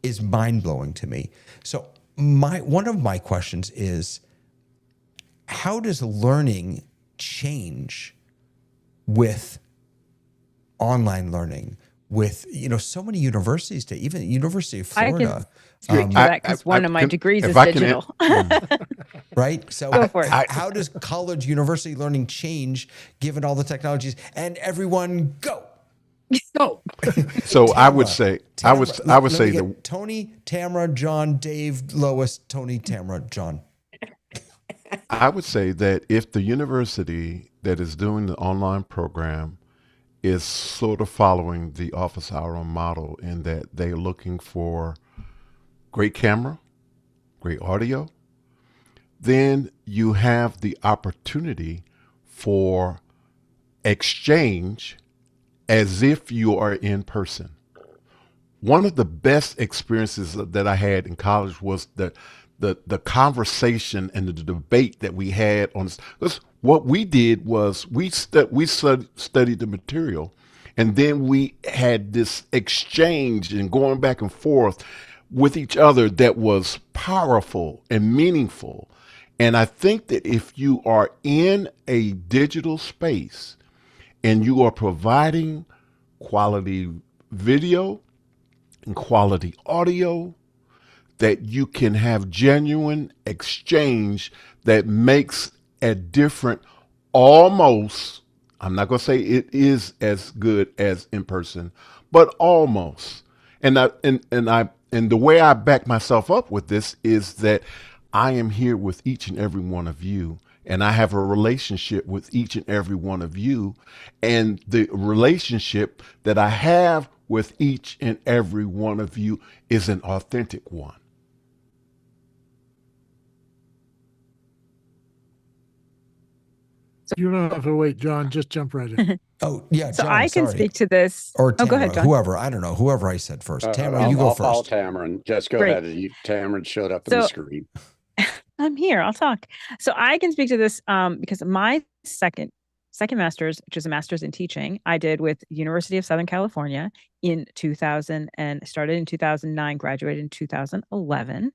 is mind-blowing to me. So one of my questions is, how does learning change with online learning, with so many universities, to even University of Florida? I can speak to that because one of my degrees is digital. Right? So Go for it. How does college university learning change given all the technologies? And everyone go. Go. So Tamara, I would say that Tony, Tamara, John, Dave, Lois, Tony, Tamara, John. I would say that if the university that is doing the online program is sort of following the office hour model, in that they're looking for great camera, great audio, then you have the opportunity for exchange as if you are in person. One of the best experiences that I had in college was the conversation and the debate that we had on this. Because what we did was we studied the material, and then we had this exchange and going back and forth with each other that was powerful and meaningful. And I think that if you are in a digital space and you are providing quality video and quality audio, that you can have genuine exchange that makes a different, almost, I'm not going to say it is as good as in person, but almost. And the way I back myself up with this is that I am here with each and every one of you, and I have a relationship with each and every one of you, and the relationship that I have with each and every one of you is an authentic one. You don't have to wait, John. Just jump right in. Oh, yeah, So John, I can sorry. speak to this. Or Tamara, go ahead, John. whoever. I don't know. Whoever I said first. Tamara, you go first. I'll Tamarin. Just go Great. ahead. Tamarin showed up on the screen. I'm here. I'll talk. So I can speak to this because my second master's, which is a master's in teaching, I did with University of Southern California in 2000 and started in 2009, graduated in 2011.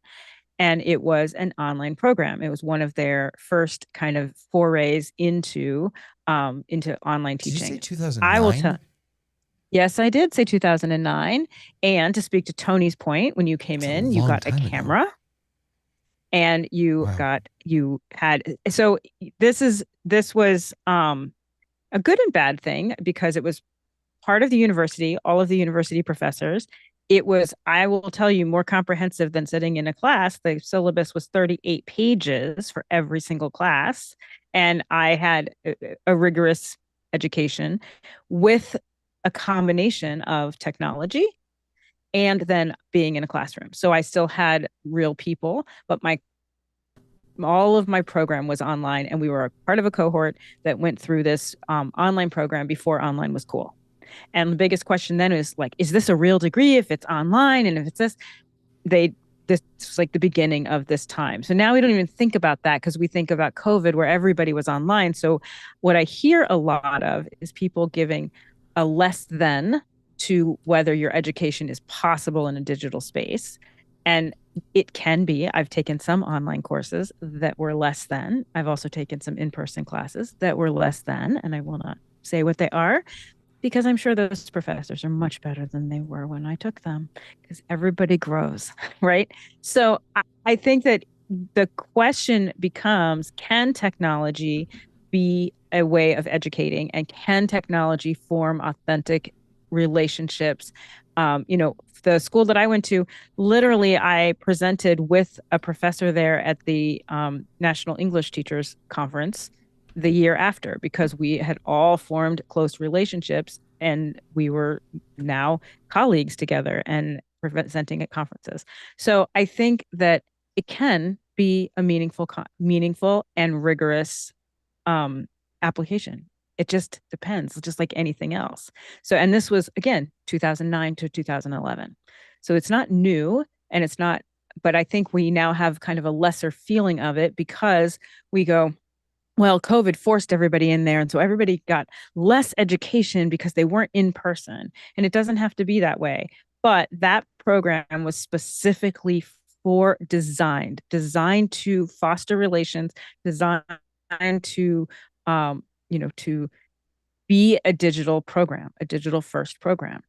And it was an online program. It was one of their first kind of forays into online teaching. Did you say 2009? I will tell. Yes, I did say 2009. And to speak to Tony's point, when you came in, you got a camera. And you had, so this was a good and bad thing, because it was part of the university, all of the university professors. It was, I will tell you, more comprehensive than sitting in a class. The syllabus was 38 pages for every single class. And I had a rigorous education with a combination of technology and then being in a classroom. So I still had real people, but all of my program was online, and we were a part of a cohort that went through this online program before online was cool. And the biggest question then is like, is this a real degree if it's online? And if it's this was like the beginning of this time. So now we don't even think about that because we think about COVID where everybody was online. So what I hear a lot of is people giving a less than to whether your education is possible in a digital space. And it can be. I've taken some online courses that were less than. I've also taken some in-person classes that were less than, and I will not say what they are because I'm sure those professors are much better than they were when I took them because everybody grows, right? So I think that the question becomes, can technology be a way of educating, and can technology form authentic relationships? The school that I went to, literally, I presented with a professor there at the National English Teachers Conference the year after because we had all formed close relationships and we were now colleagues together and presenting at conferences. So I think that it can be a meaningful and rigorous application. It just depends, just like anything else. So, and this was again 2009 to 2011. So it's not new, and it's not, but I think we now have kind of a lesser feeling of it because we go, well, COVID forced everybody in there. And so everybody got less education because they weren't in person. And it doesn't have to be that way. But that program was specifically designed to foster relations, designed to, to be a digital program, a digital first program.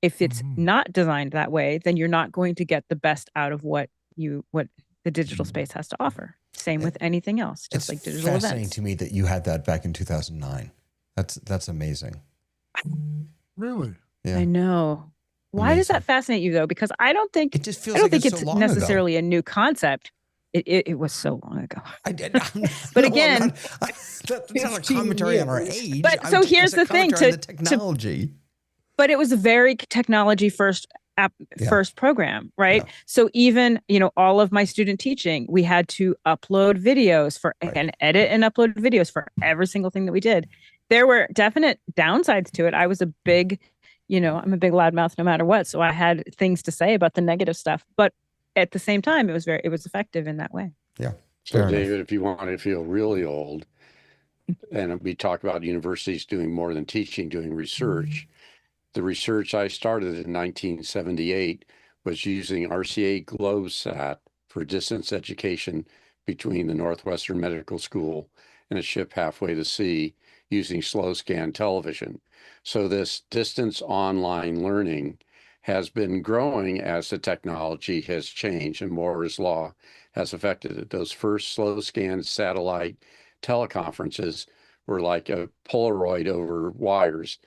If it's not designed that way, then you're not going to get the best out of what the digital space has to offer. Same with anything else, just like digital events. It's fascinating to me that you had that back in 2009. That's amazing. Really? Yeah. I know. Why does that fascinate you though? Because I don't think it just feels like it's so long necessarily ago. A new concept. It was so long ago. But again, that's not a commentary on our age. But so here's the thing: the technology. But it was a very technology first program, right? Yeah. So even, all of my student teaching, we had to upload videos and edit and upload videos for every single thing that we did. There were definite downsides to it. I was a big, I'm a big loudmouth no matter what. So I had things to say about the negative stuff, but at the same time, it was effective in that way. Yeah. So David, if you want to feel really old, and we talk about universities doing more than teaching, doing research. The research I started in 1978 was using RCA GlobeSat for distance education between the Northwestern Medical School and a ship halfway to sea using slow scan television. So this distance online learning has been growing as the technology has changed and Moore's law has affected it. Those first slow scan satellite teleconferences were like a Polaroid over wires.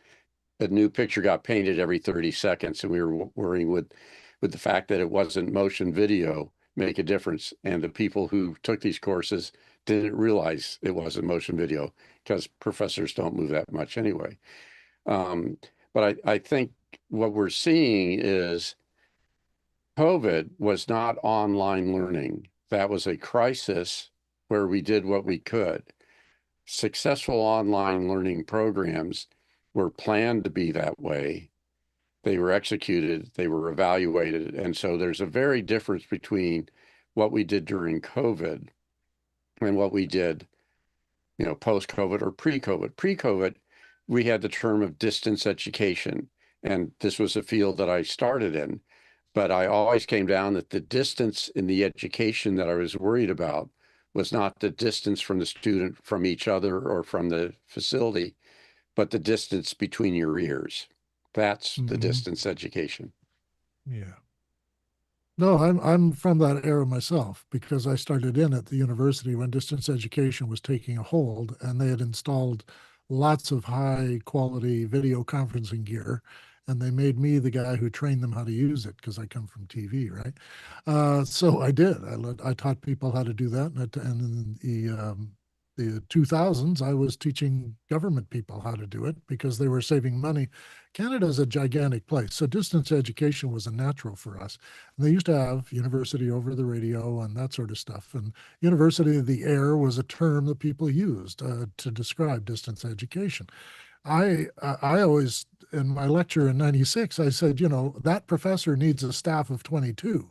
A new picture got painted every 30 seconds, and we were worrying with the fact that it wasn't motion video make a difference. And the people who took these courses didn't realize it wasn't motion video because professors don't move that much anyway. But I think what we're seeing is COVID was not online learning. That was a crisis where we did what we could. Successful online learning programs were planned to be that way. They were executed, they were evaluated. And so there's a very difference between what we did during COVID and what we did, post-COVID or pre-COVID. Pre-COVID, we had the term of distance education. And this was a field that I started in. But I always came down that the distance in the education that I was worried about was not the distance from the student from each other or from the facility, but the distance between your ears. That's the distance education. Yeah. No, I'm from that era myself because I started in at the university when distance education was taking a hold, and they had installed lots of high quality video conferencing gear, and they made me the guy who trained them how to use it because I come from TV, right? So I did. I taught people how to do that, and the 2000s, I was teaching government people how to do it because they were saving money. Canada is a gigantic place, so distance education was a natural for us. And they used to have university over the radio and that sort of stuff. And university of the air was a term that people used to describe distance education. I always, in my lecture in 96, I said, you know, that professor needs a staff of 22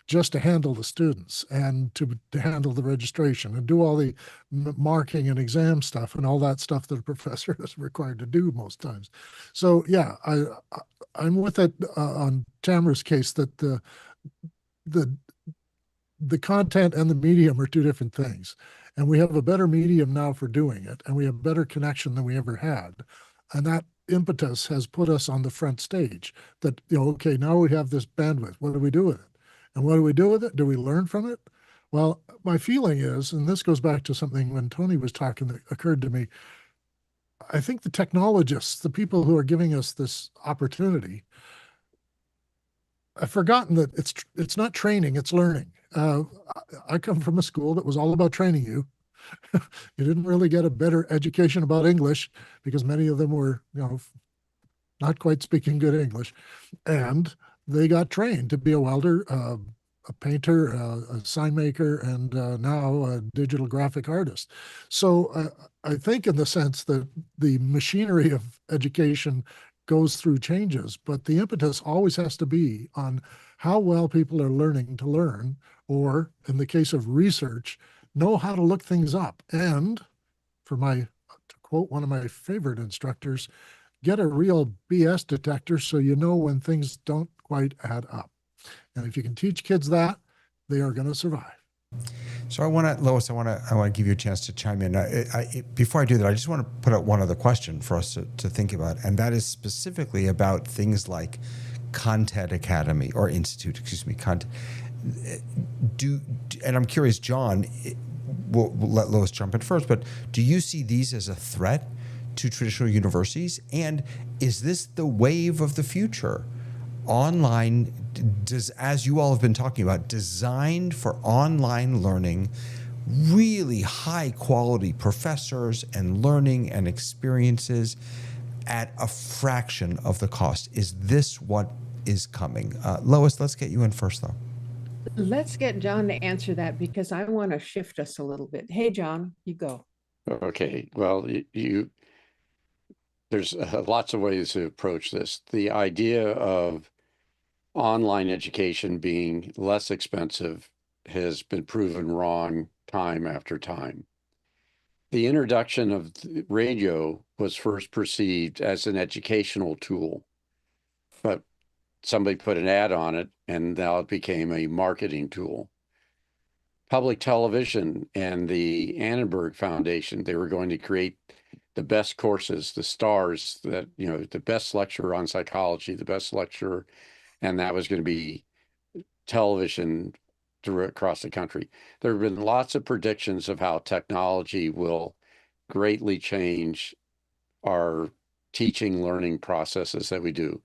just to handle the students and to handle the registration and do all the marking and exam stuff and all that stuff that a professor is required to do most times. So yeah, I'm with it on Tamara's case that the content and the medium are two different things. And we have a better medium now for doing it, and we have better connection than we ever had. And that impetus has put us on the front stage that, you know, okay, now we have this bandwidth. What do we do with it? And what do we do with it? Do we learn from it? Well, my feeling is, and this goes back to something when Tony was talking that occurred to me, I think the technologists, the people who are giving us this opportunity, I've forgotten that it's not training, it's learning. I come from a school that was all about training you. You didn't really get a better education about English because many of them were, you know, not quite speaking good English. And they got trained to be a welder, a painter, a sign maker, and now a digital graphic artist. So I think in the sense that the machinery of education goes through changes, but the impetus always has to be on how well people are learning to learn, or in the case of research, know how to look things up. And for to quote one of my favorite instructors, get a real BS detector so you know when things don't quite add up. And if you can teach kids that, they are going to survive. So Lois, I want to give you a chance to chime in. Before I do that, I just want to put out one other question for us to think about, and that is specifically about things like Content Academy or Institute, content. And I'm curious, John, we'll let Lois jump in first, but do you see these as a threat to traditional universities? And is this the wave of the future? Online, as you all have been talking about, designed for online learning, really high quality professors and learning and experiences at a fraction of the cost. Is this what is coming? Lois, let's get you in first, though. Let's get John to answer that because I want to shift us a little bit. Hey, John, you go. Okay, well, there's lots of ways to approach this. The idea of online education being less expensive has been proven wrong time after time. The introduction of radio was first perceived as an educational tool, but somebody put an ad on it and now it became a marketing tool. Public television and the Annenberg Foundation, they were going to create the best courses, the stars that, you know, the best lecturer on psychology, the best lecturer, and that was going to be television across the country. There have been lots of predictions of how technology will greatly change our teaching learning processes that we do.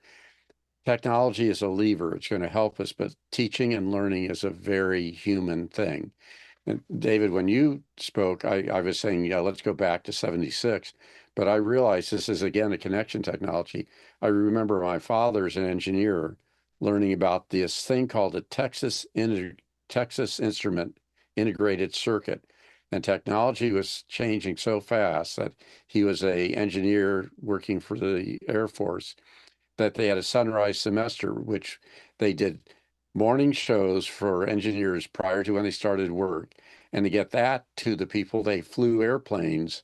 Technology is a lever. It's going to help us, but teaching and learning is a very human thing. And David, when you spoke, I was saying, yeah, let's go back to 76, but I realized this is, again, a connection technology. I remember my father as an engineer learning about this thing called a Texas Instrument integrated circuit. And technology was changing so fast that he was an engineer working for the Air Force, that they had a sunrise semester, which they did morning shows for engineers prior to when they started work. And to get that to the people, they flew airplanes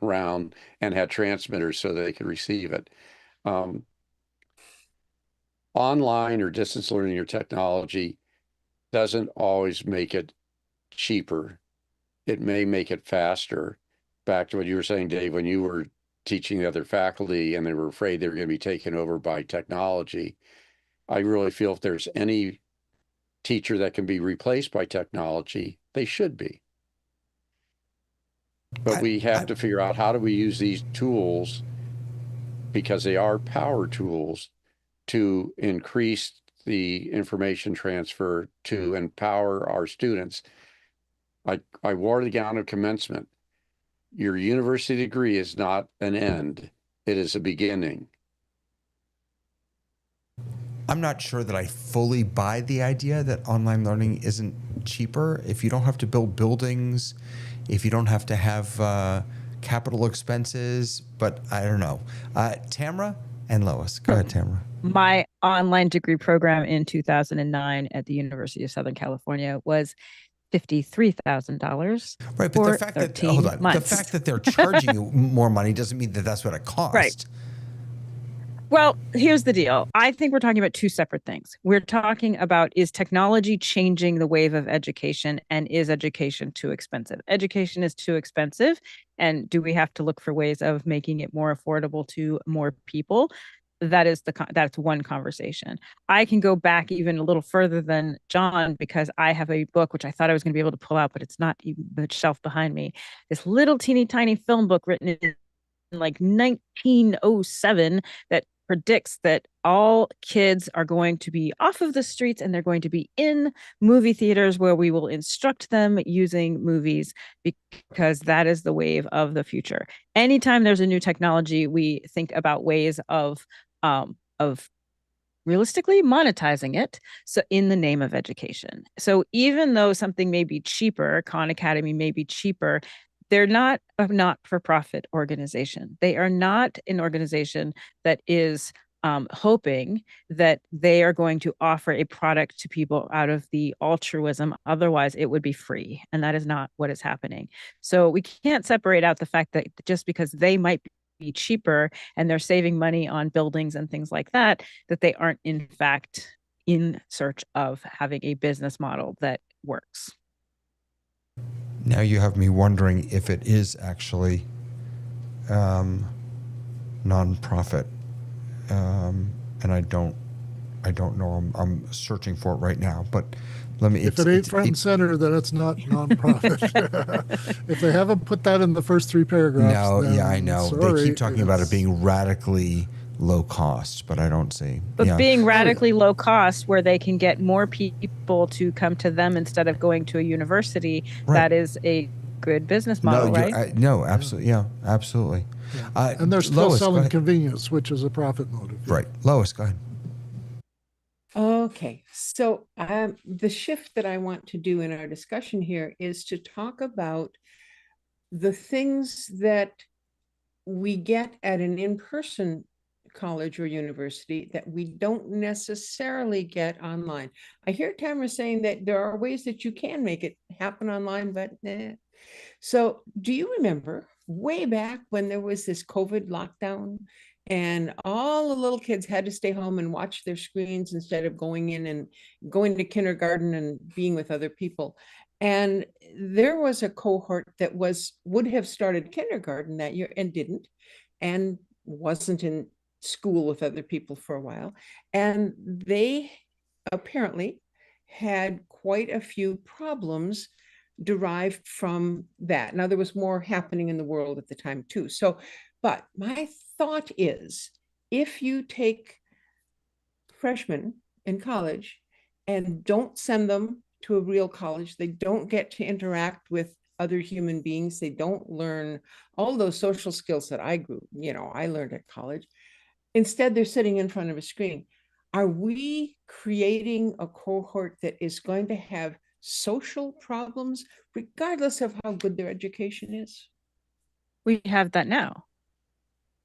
around and had transmitters so they could receive it. Online or distance learning or technology doesn't always make it cheaper. It may make it faster. Back to what you were saying, Dave, when you were teaching the other faculty and they were afraid they were going to be taken over by technology. I really feel if there's any teacher that can be replaced by technology, they should be. But we have to figure out, how do we use these tools, because they are power tools, to increase the information transfer, to empower our students. I wore the gown of commencement. your university degree is not an end, it is a beginning. I'm not sure that I fully buy the idea that online learning isn't cheaper. If you don't have to build buildings, if you don't have to have capital expenses, but I don't know. Tamara and Lois. Go ahead, Tamara. My online degree program in 2009 at the University of Southern California was $53,000. Right, but the fact that hold on, the fact that they're charging you more money doesn't mean that that's what it costs. Right. Well, here's the deal. I think we're talking about two separate things. We're talking about, is technology changing the wave of education, and is education too expensive? Education is too expensive, and do we have to look for ways of making it more affordable to more people? That's one conversation. I can go back even a little further than John, because I have a book which I thought I was going to be able to pull out, but it's not even the shelf behind me. This little teeny tiny film book written in like 1907 that predicts that all kids are going to be off of the streets and they're going to be in movie theaters, where we will instruct them using movies, because that is the wave of the future. Anytime there's a new technology, we think about ways of realistically monetizing it, so in the name of education. So even though something may be cheaper, Khan Academy may be cheaper, they're not a not-for-profit organization. They are not an organization that is hoping that they are going to offer a product to people out of the altruism. Otherwise, it would be free. And that is not what is happening. So we can't separate out the fact that just because they might be cheaper and they're saving money on buildings and things like that, that they aren't in fact in search of having a business model that works. Now you have me wondering if it is actually nonprofit, and I don't know. I'm searching for it right now, but let me. If it ain't front and center, then it's not nonprofit. If they haven't put that in the first three paragraphs, no, then yeah, I know. sorry, They keep talking about it being radically low cost, but I don't see. But being radically low cost, where they can get more people to come to them instead of going to a university, right. That is a good business model, right? No, absolutely. Yeah, absolutely. Yeah. And they're still Lois, selling convenience, which is a profit motive. Right. Lois, go ahead. Okay, so the shift that I want to do in our discussion here is to talk about the things that we get at an in-person college or university that we don't necessarily get online. I hear Tamara saying that there are ways that you can make it happen online, but So do you remember way back when there was this COVID lockdown and all the little kids had to stay home and watch their screens instead of going in and going to kindergarten and being with other people? And there was a cohort that would have started kindergarten that year and didn't, and wasn't in school with other people for a while. And they apparently had quite a few problems derived from that. Now, there was more happening in the world at the time too. So, but my thought is, if you take freshmen in college and don't send them to a real college, they don't get to interact with other human beings. They don't learn all those social skills that I learned at college. Instead, they're sitting in front of a screen. Are we creating a cohort that is going to have social problems, regardless of how good their education is? We have that now,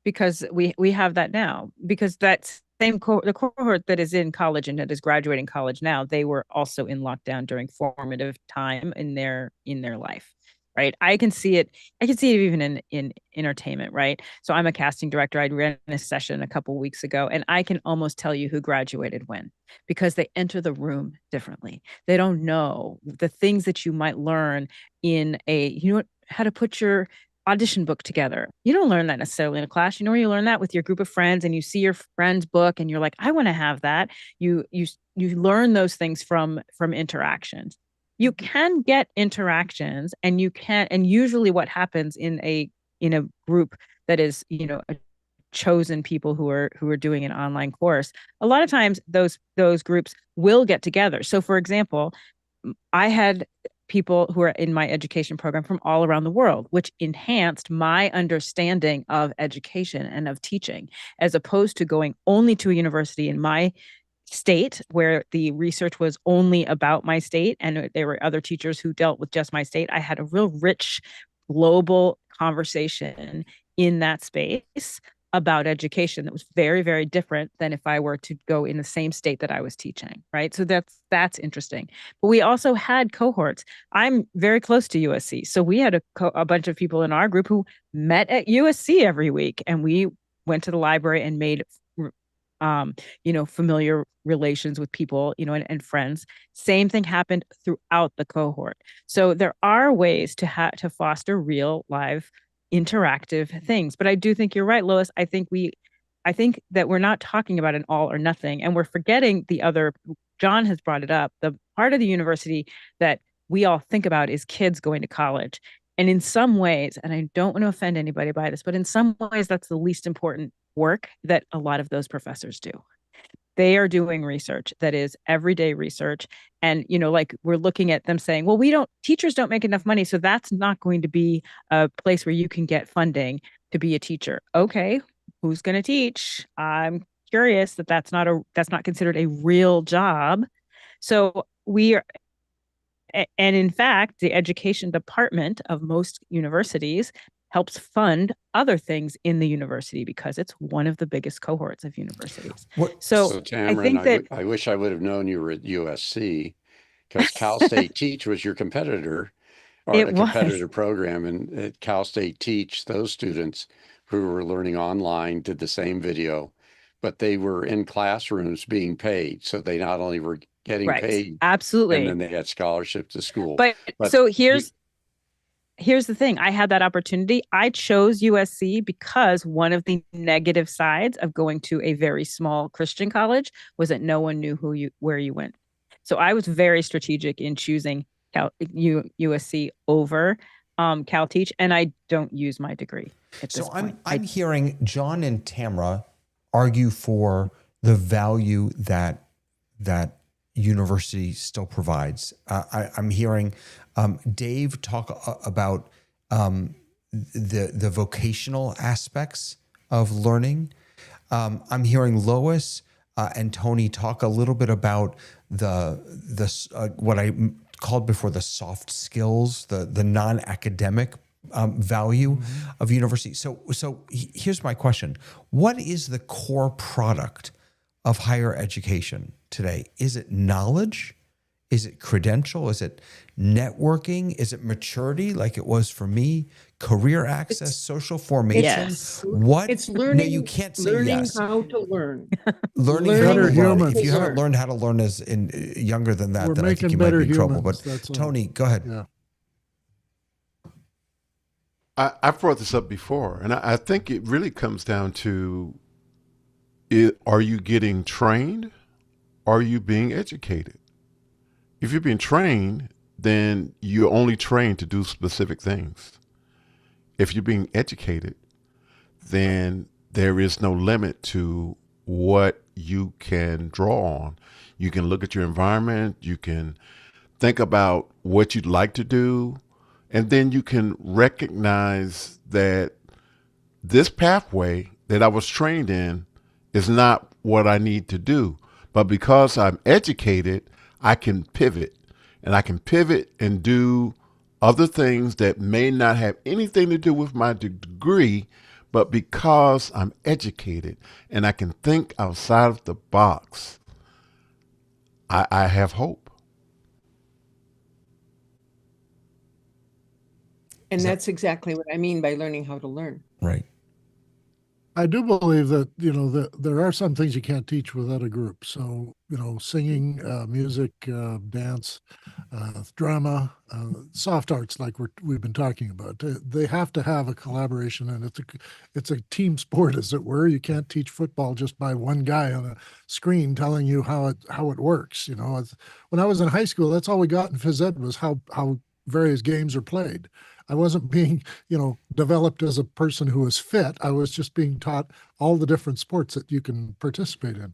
because we have that now, because that same the cohort that is in college and that is graduating college now, they were also in lockdown during formative time in their life. Right. I can see it even in entertainment. Right. So I'm a casting director. I ran a session a couple of weeks ago, and I can almost tell you who graduated when, because they enter the room differently. They don't know the things that you might learn in how to put your audition book together. You don't learn that necessarily in a class. You learn that with your group of friends, and you see your friend's book and you're like, I want to have that. You learn those things from interactions. You can get interactions, and usually what happens in a group that is, chosen people who are doing an online course, a lot of times those groups will get together. So for example, I had people who are in my education program from all around the world, which enhanced my understanding of education and of teaching, as opposed to going only to a university in my state where the research was only about my state and there were other teachers who dealt with just my state. I had a real rich global conversation in that space about education that was very, very different than if I were to go in the same state that I was teaching, right? So that's interesting. But we also had cohorts. I'm very close to USC. So we had a bunch of people in our group who met at USC every week, and we went to the library and made familiar relations with people, and friends. Same thing happened throughout the cohort. So there are ways to foster real, live, interactive things. But I do think you're right, Lois. I think that we're not talking about an all or nothing, and we're forgetting the other. John has brought it up. The part of the university that we all think about is kids going to college. And in some ways, and I don't want to offend anybody by this, but in some ways, that's the least important work that a lot of those professors do. They are doing research that is everyday research. And, like we're looking at them saying, well, teachers don't make enough money. So that's not going to be a place where you can get funding to be a teacher. Okay, who's going to teach? I'm curious that's not considered a real job. So and in fact, the education department of most universities helps fund other things in the university because it's one of the biggest cohorts of universities. So Tamara, I wish I would have known you were at USC, because Cal State Teach was your competitor, or a competitor program. And at Cal State Teach, those students who were learning online did the same video, but they were in classrooms being paid. So they not only were getting paid, absolutely, and then they had scholarships to school. But so here's the thing. I had that opportunity. I chose USC because one of the negative sides of going to a very small Christian college was that no one knew where you went. So I was very strategic in choosing USC over Cal Teach, and I don't use my degree at this point. I'm hearing John and Tamara argue for the value that university still provides. I'm hearing Dave talk about the vocational aspects of learning. I'm hearing Lois and Tony talk a little bit about the what I called before the soft skills, the non-academic value of university. So here's my question: what is the core product of higher education today? Is it knowledge? Is it credential? Is it networking? Is it maturity, like it was for me? Career access, social formation? Yes. What? It's learning. No, you can't say learning yes. how to learn. Learning how Better to learn. humans. If you haven't learned how to learn as younger than that, We're then I think making you might better be in trouble. humans, But that's all. Tony, go ahead. Yeah. I've brought this up before, and I think it really comes down to, are you getting trained? Are you being educated? If you're being trained, then you're only trained to do specific things. If you're being educated, then there is no limit to what you can draw on. You can look at your environment, you can think about what you'd like to do, and then you can recognize that this pathway that I was trained in is not what I need to do. But because I'm educated, I can pivot, and I can pivot and do other things that may not have anything to do with my degree, but because I'm educated and I can think outside of the box, I have hope. And that's exactly what I mean by learning how to learn. Right. I do believe that, that there are some things you can't teach without a group. So, singing, music, dance, drama, soft arts, like we've been talking about. They have to have a collaboration, and it's a team sport, as it were. You can't teach football just by one guy on a screen telling you how it works. When I was in high school, that's all we got in phys ed was how various games are played. I wasn't being, developed as a person who was fit. I was just being taught all the different sports that you can participate in.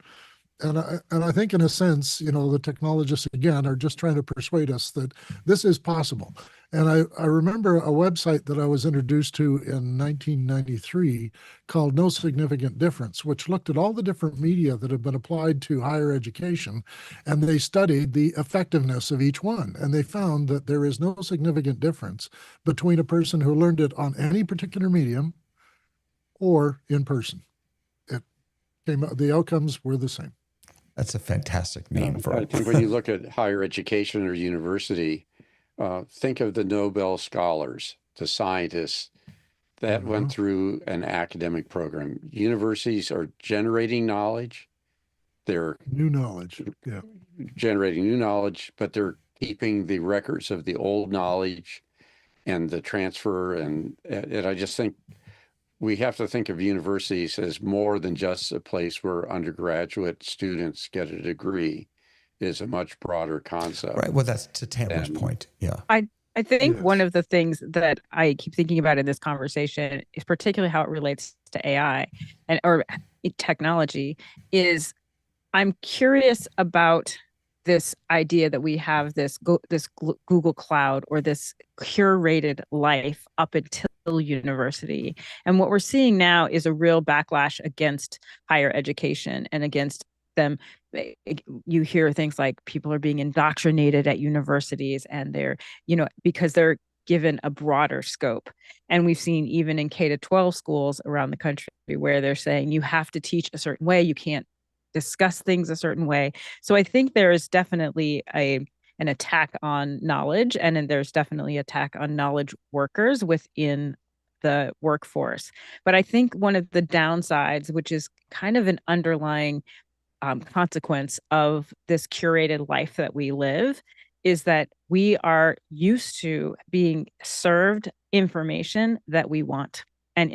And I think in a sense, the technologists again are just trying to persuade us that this is possible. And I remember a website that I was introduced to in 1993 called No Significant Difference, which looked at all the different media that have been applied to higher education, and they studied the effectiveness of each one. And they found that there is no significant difference between a person who learned it on any particular medium or in person. The outcomes were the same. That's a fantastic name for I it. think when you look at higher education or university, think of the Nobel scholars, the scientists that went through an academic program. Universities are generating knowledge. They're New knowledge. Yeah. generating new knowledge, but they're keeping the records of the old knowledge and the transfer. And I just think we have to think of universities as more than just a place where undergraduate students get a degree. Is a much broader concept. Right. Well, that's to Tamara's point. Yeah. I think one Yes. of the things that I keep thinking about in this conversation is particularly how it relates to AI or technology is I'm curious about this idea that we have this Google Cloud or this curated life up until university. And what we're seeing now is a real backlash against higher education and against them. You hear things like people are being indoctrinated at universities and they're, because they're given a broader scope. And we've seen even in K to 12 schools around the country where they're saying you have to teach a certain way, you can't discuss things a certain way. So I think there is definitely an attack on knowledge, and then there's definitely attack on knowledge workers within the workforce. But I think one of the downsides, which is kind of an underlying consequence of this curated life that we live, is that we are used to being served information that we want and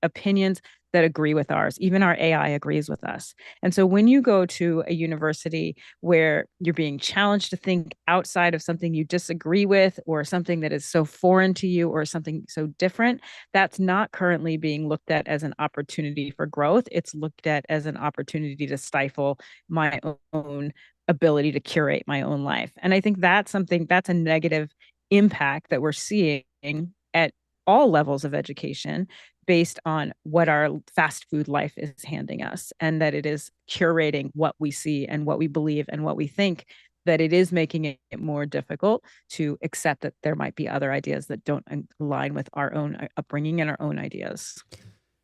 opinions that agree with ours. Even our AI agrees with us. And so when you go to a university where you're being challenged to think outside of something you disagree with or something that is so foreign to you or something so different, that's not currently being looked at as an opportunity for growth. It's looked at as an opportunity to stifle my own ability to curate my own life. And I think that's a negative impact that we're seeing at all levels of education based on what our fast food life is handing us, and that it is curating what we see and what we believe and what we think, that it is making it more difficult to accept that there might be other ideas that don't align with our own upbringing and our own ideas.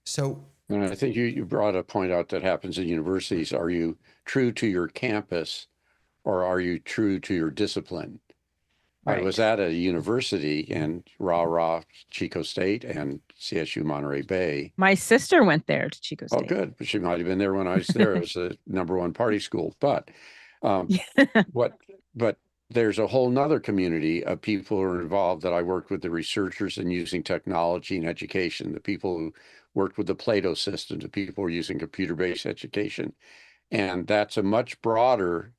So, and I think you brought a point out that happens in universities. Are you true to your campus or are you true to your discipline? Right. I was at a university in Chico State and CSU Monterey Bay. My sister went there to Chico State. Oh, good. She might have been there when I was there. It was the #1 party school. But but there's a whole nother community of people who are involved that I worked with, the researchers in using technology and education, the people who worked with the Plato system, the people who are using computer-based education. And that's a much broader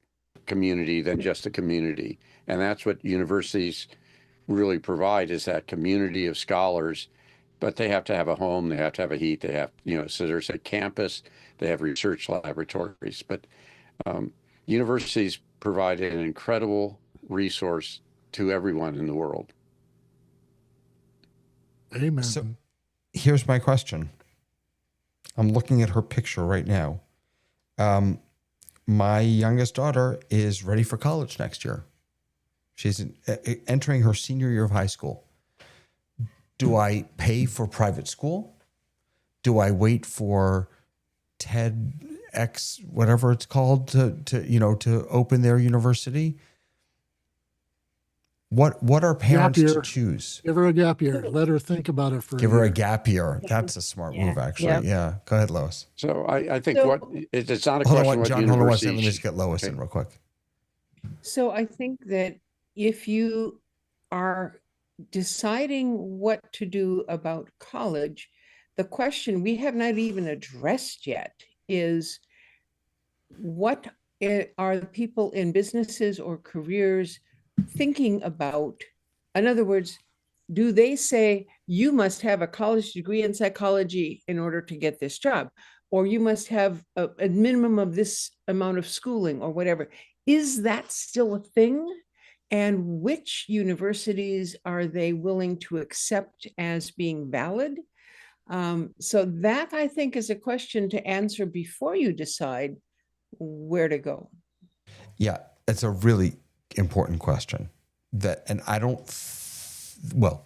community than just a community. And that's what universities really provide, is that community of scholars, but they have to have a home, they have to have a heat, they have, so there's a campus, they have research laboratories, but universities provide an incredible resource to everyone in the world. Amen. So here's my question. I'm looking at her picture right now. My youngest daughter is ready for college next year. She's entering her senior year of high school. Do I pay for private school? Do I wait for TEDx, whatever it's called, to open their university? What are parents to choose? Give her a gap year. Let her think about it for Give her a gap year. That's a smart move, actually. Yep. Yeah. Go ahead, Lois. So I think it's not a Hold question on, what John, hold on one universities. second. Let me just get Lois in real quick. So I think that if you are deciding what to do about college, the question we have not even addressed yet is, what are the people in businesses or careers thinking about? In other words, do they say you must have a college degree in psychology in order to get this job? or you must have a minimum of this amount of schooling or whatever. Is that still a thing? And which universities are they willing to accept as being valid? So that, I think, is a question to answer before you decide where to go. Yeah, it's a really important question. And I don't, well,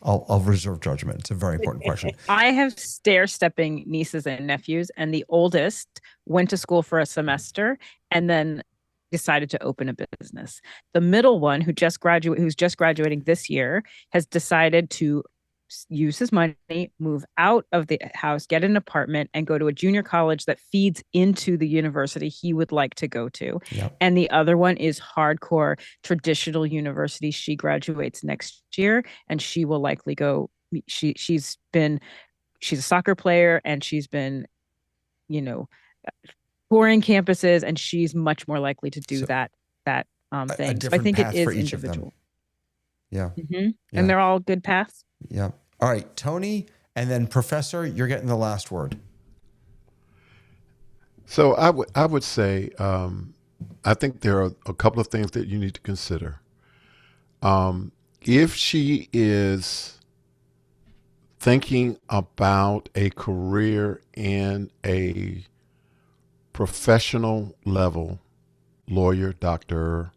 I'll reserve judgment. It's a very important question. I have stair-stepping nieces and nephews, and the oldest went to school for a semester and then decided to open a business. The middle one, who's just graduating this year, has decided to use his money, move out of the house, get an apartment, and go to a junior college that feeds into the university he would like to go to. Yep. And the other one is hardcore traditional university. She graduates next year, and she will likely go. She's a soccer player, and she's been, touring campuses, and she's much more likely to do that thing. So I think it is individual. Yeah. Mm-hmm. Yeah. And they're all good paths. Yeah. All right, Tony, and then Professor, you're getting the last word. So I would say I think there are a couple of things that you need to consider. If she is thinking about a career in a professional level, lawyer, doctor,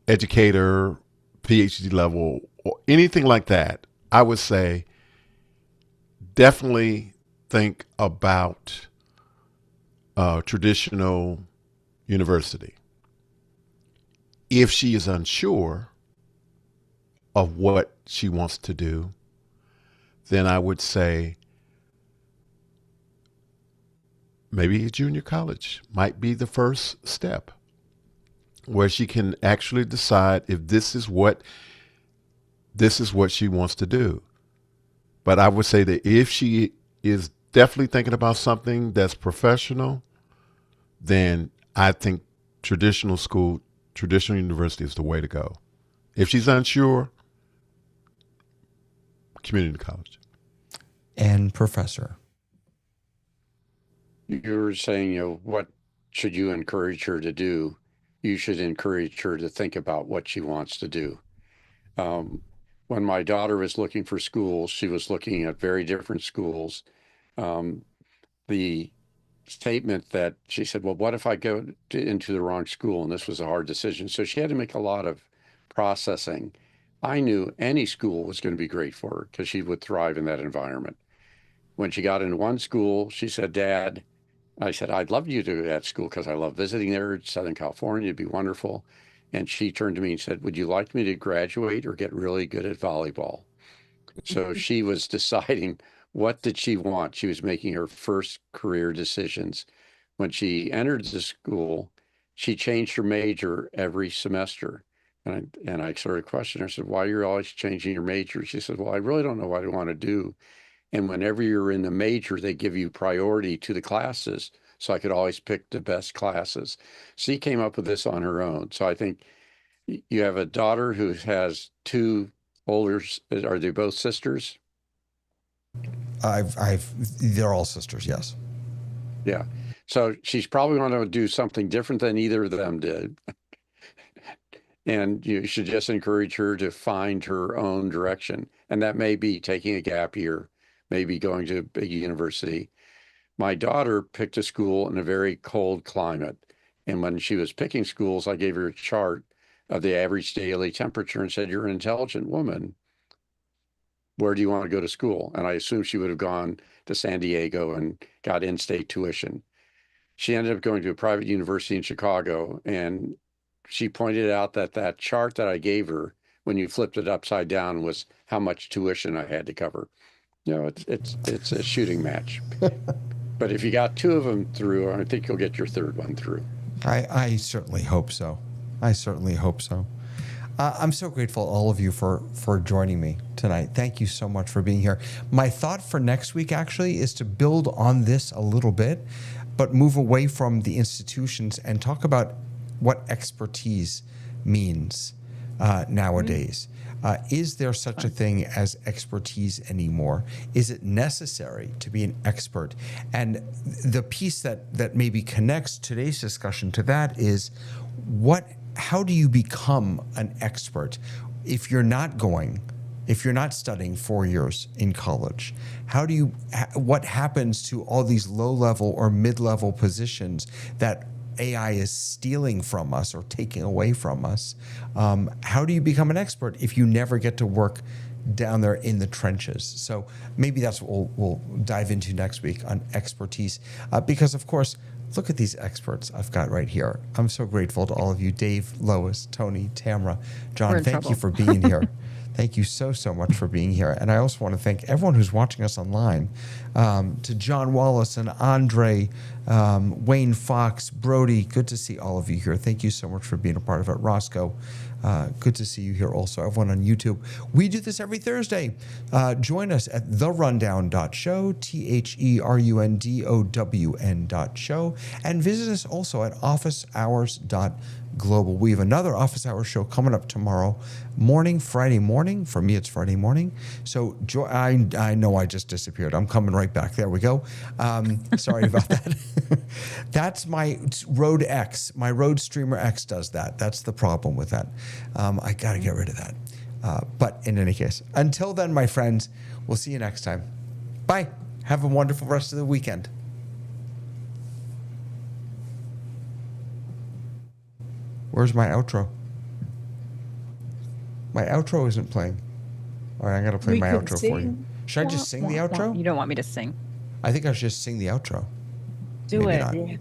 educator, PhD level, or anything like that, I would say definitely think about traditional university. If she is unsure of what she wants to do, then I would say maybe a junior college might be the first step, where she can actually decide if this is what she wants to do. But I would say that if she is definitely thinking about something that's professional, then I think traditional university is the way to go. If she's unsure, community college. And Professor. You were saying, what should you encourage her to do? You should encourage her to think about what she wants to do. When my daughter was looking for schools, she was looking at very different schools. The statement that she said, well, what if I go into the wrong school? And this was a hard decision. So she had to make a lot of processing. I knew any school was going to be great for her because she would thrive in that environment. When she got into one school, she said, Dad, I said, I'd love you to go to that school because I love visiting there in Southern California. It'd be wonderful. And she turned to me and said, would you like me to graduate or get really good at volleyball? So she was deciding what did she want. She was making her first career decisions. When she entered the school, she changed her major every semester. And I sort of questioned her, I said, why are you always changing your major? She said, well, I really don't know what I want to do. And whenever you're in the major, they give you priority to the classes. So I could always pick the best classes. She came up with this on her own. So I think you have a daughter who has two older, are they both sisters? They're all sisters, yes. Yeah. So she's probably going to do something different than either of them did. And you should just encourage her to find her own direction. And that may be taking a gap year, maybe going to a big university. My daughter picked a school in a very cold climate. And when she was picking schools, I gave her a chart of the average daily temperature and said, you're an intelligent woman. Where do you want to go to school? And I assumed she would have gone to San Diego and got in-state tuition. She ended up going to a private university in Chicago. And she pointed out that that chart that I gave her, when you flipped it upside down, was how much tuition I had to cover. It's a shooting match. But if you got two of them through, I think you'll get your third one through. I certainly hope so. I certainly hope so. I'm so grateful, all of you, for joining me tonight. Thank you so much for being here. My thought for next week, actually, is to build on this a little bit, but move away from the institutions and talk about what expertise means nowadays. Is there such a thing as expertise anymore? Is it necessary to be an expert? And the piece that maybe connects today's discussion to that is how do you become an expert if you're not studying 4 years in college? What happens to all these low-level or mid-level positions that AI is stealing from us or taking away from us? How do you become an expert if you never get to work down there in the trenches? So maybe that's what we'll dive into next week on expertise. Because, of course, look at these experts I've got right here. I'm so grateful to all of you, Dave, Lois, Tony, Tamara, John. Thank you for being here. Thank you so much for being here. And I also want to thank everyone who's watching us online, to John Wallace and Andre, Wayne Fox, Brody. Good to see all of you here. Thank you so much for being a part of it. Roscoe, good to see you here also. Everyone on YouTube. We do this every Thursday. Join us at therundown.show, THERUNDOWN.show, and visit us also at officehours.global. We have another Office Hours show coming up tomorrow morning, Friday morning. For me, it's Friday morning. So I know I just disappeared. I'm coming right back. There we go. Sorry about that. That's my Rode X. My Rode Streamer X does that. That's the problem with that. I got to get rid of that. But in any case, until then, my friends, we'll see you next time. Bye. Have a wonderful rest of the weekend. Where's my outro? My outro isn't playing. All right, I got to play my outro for you. Should I just sing the outro? You don't want me to sing. I think I should just sing the outro. Do Maybe it. not. Yeah.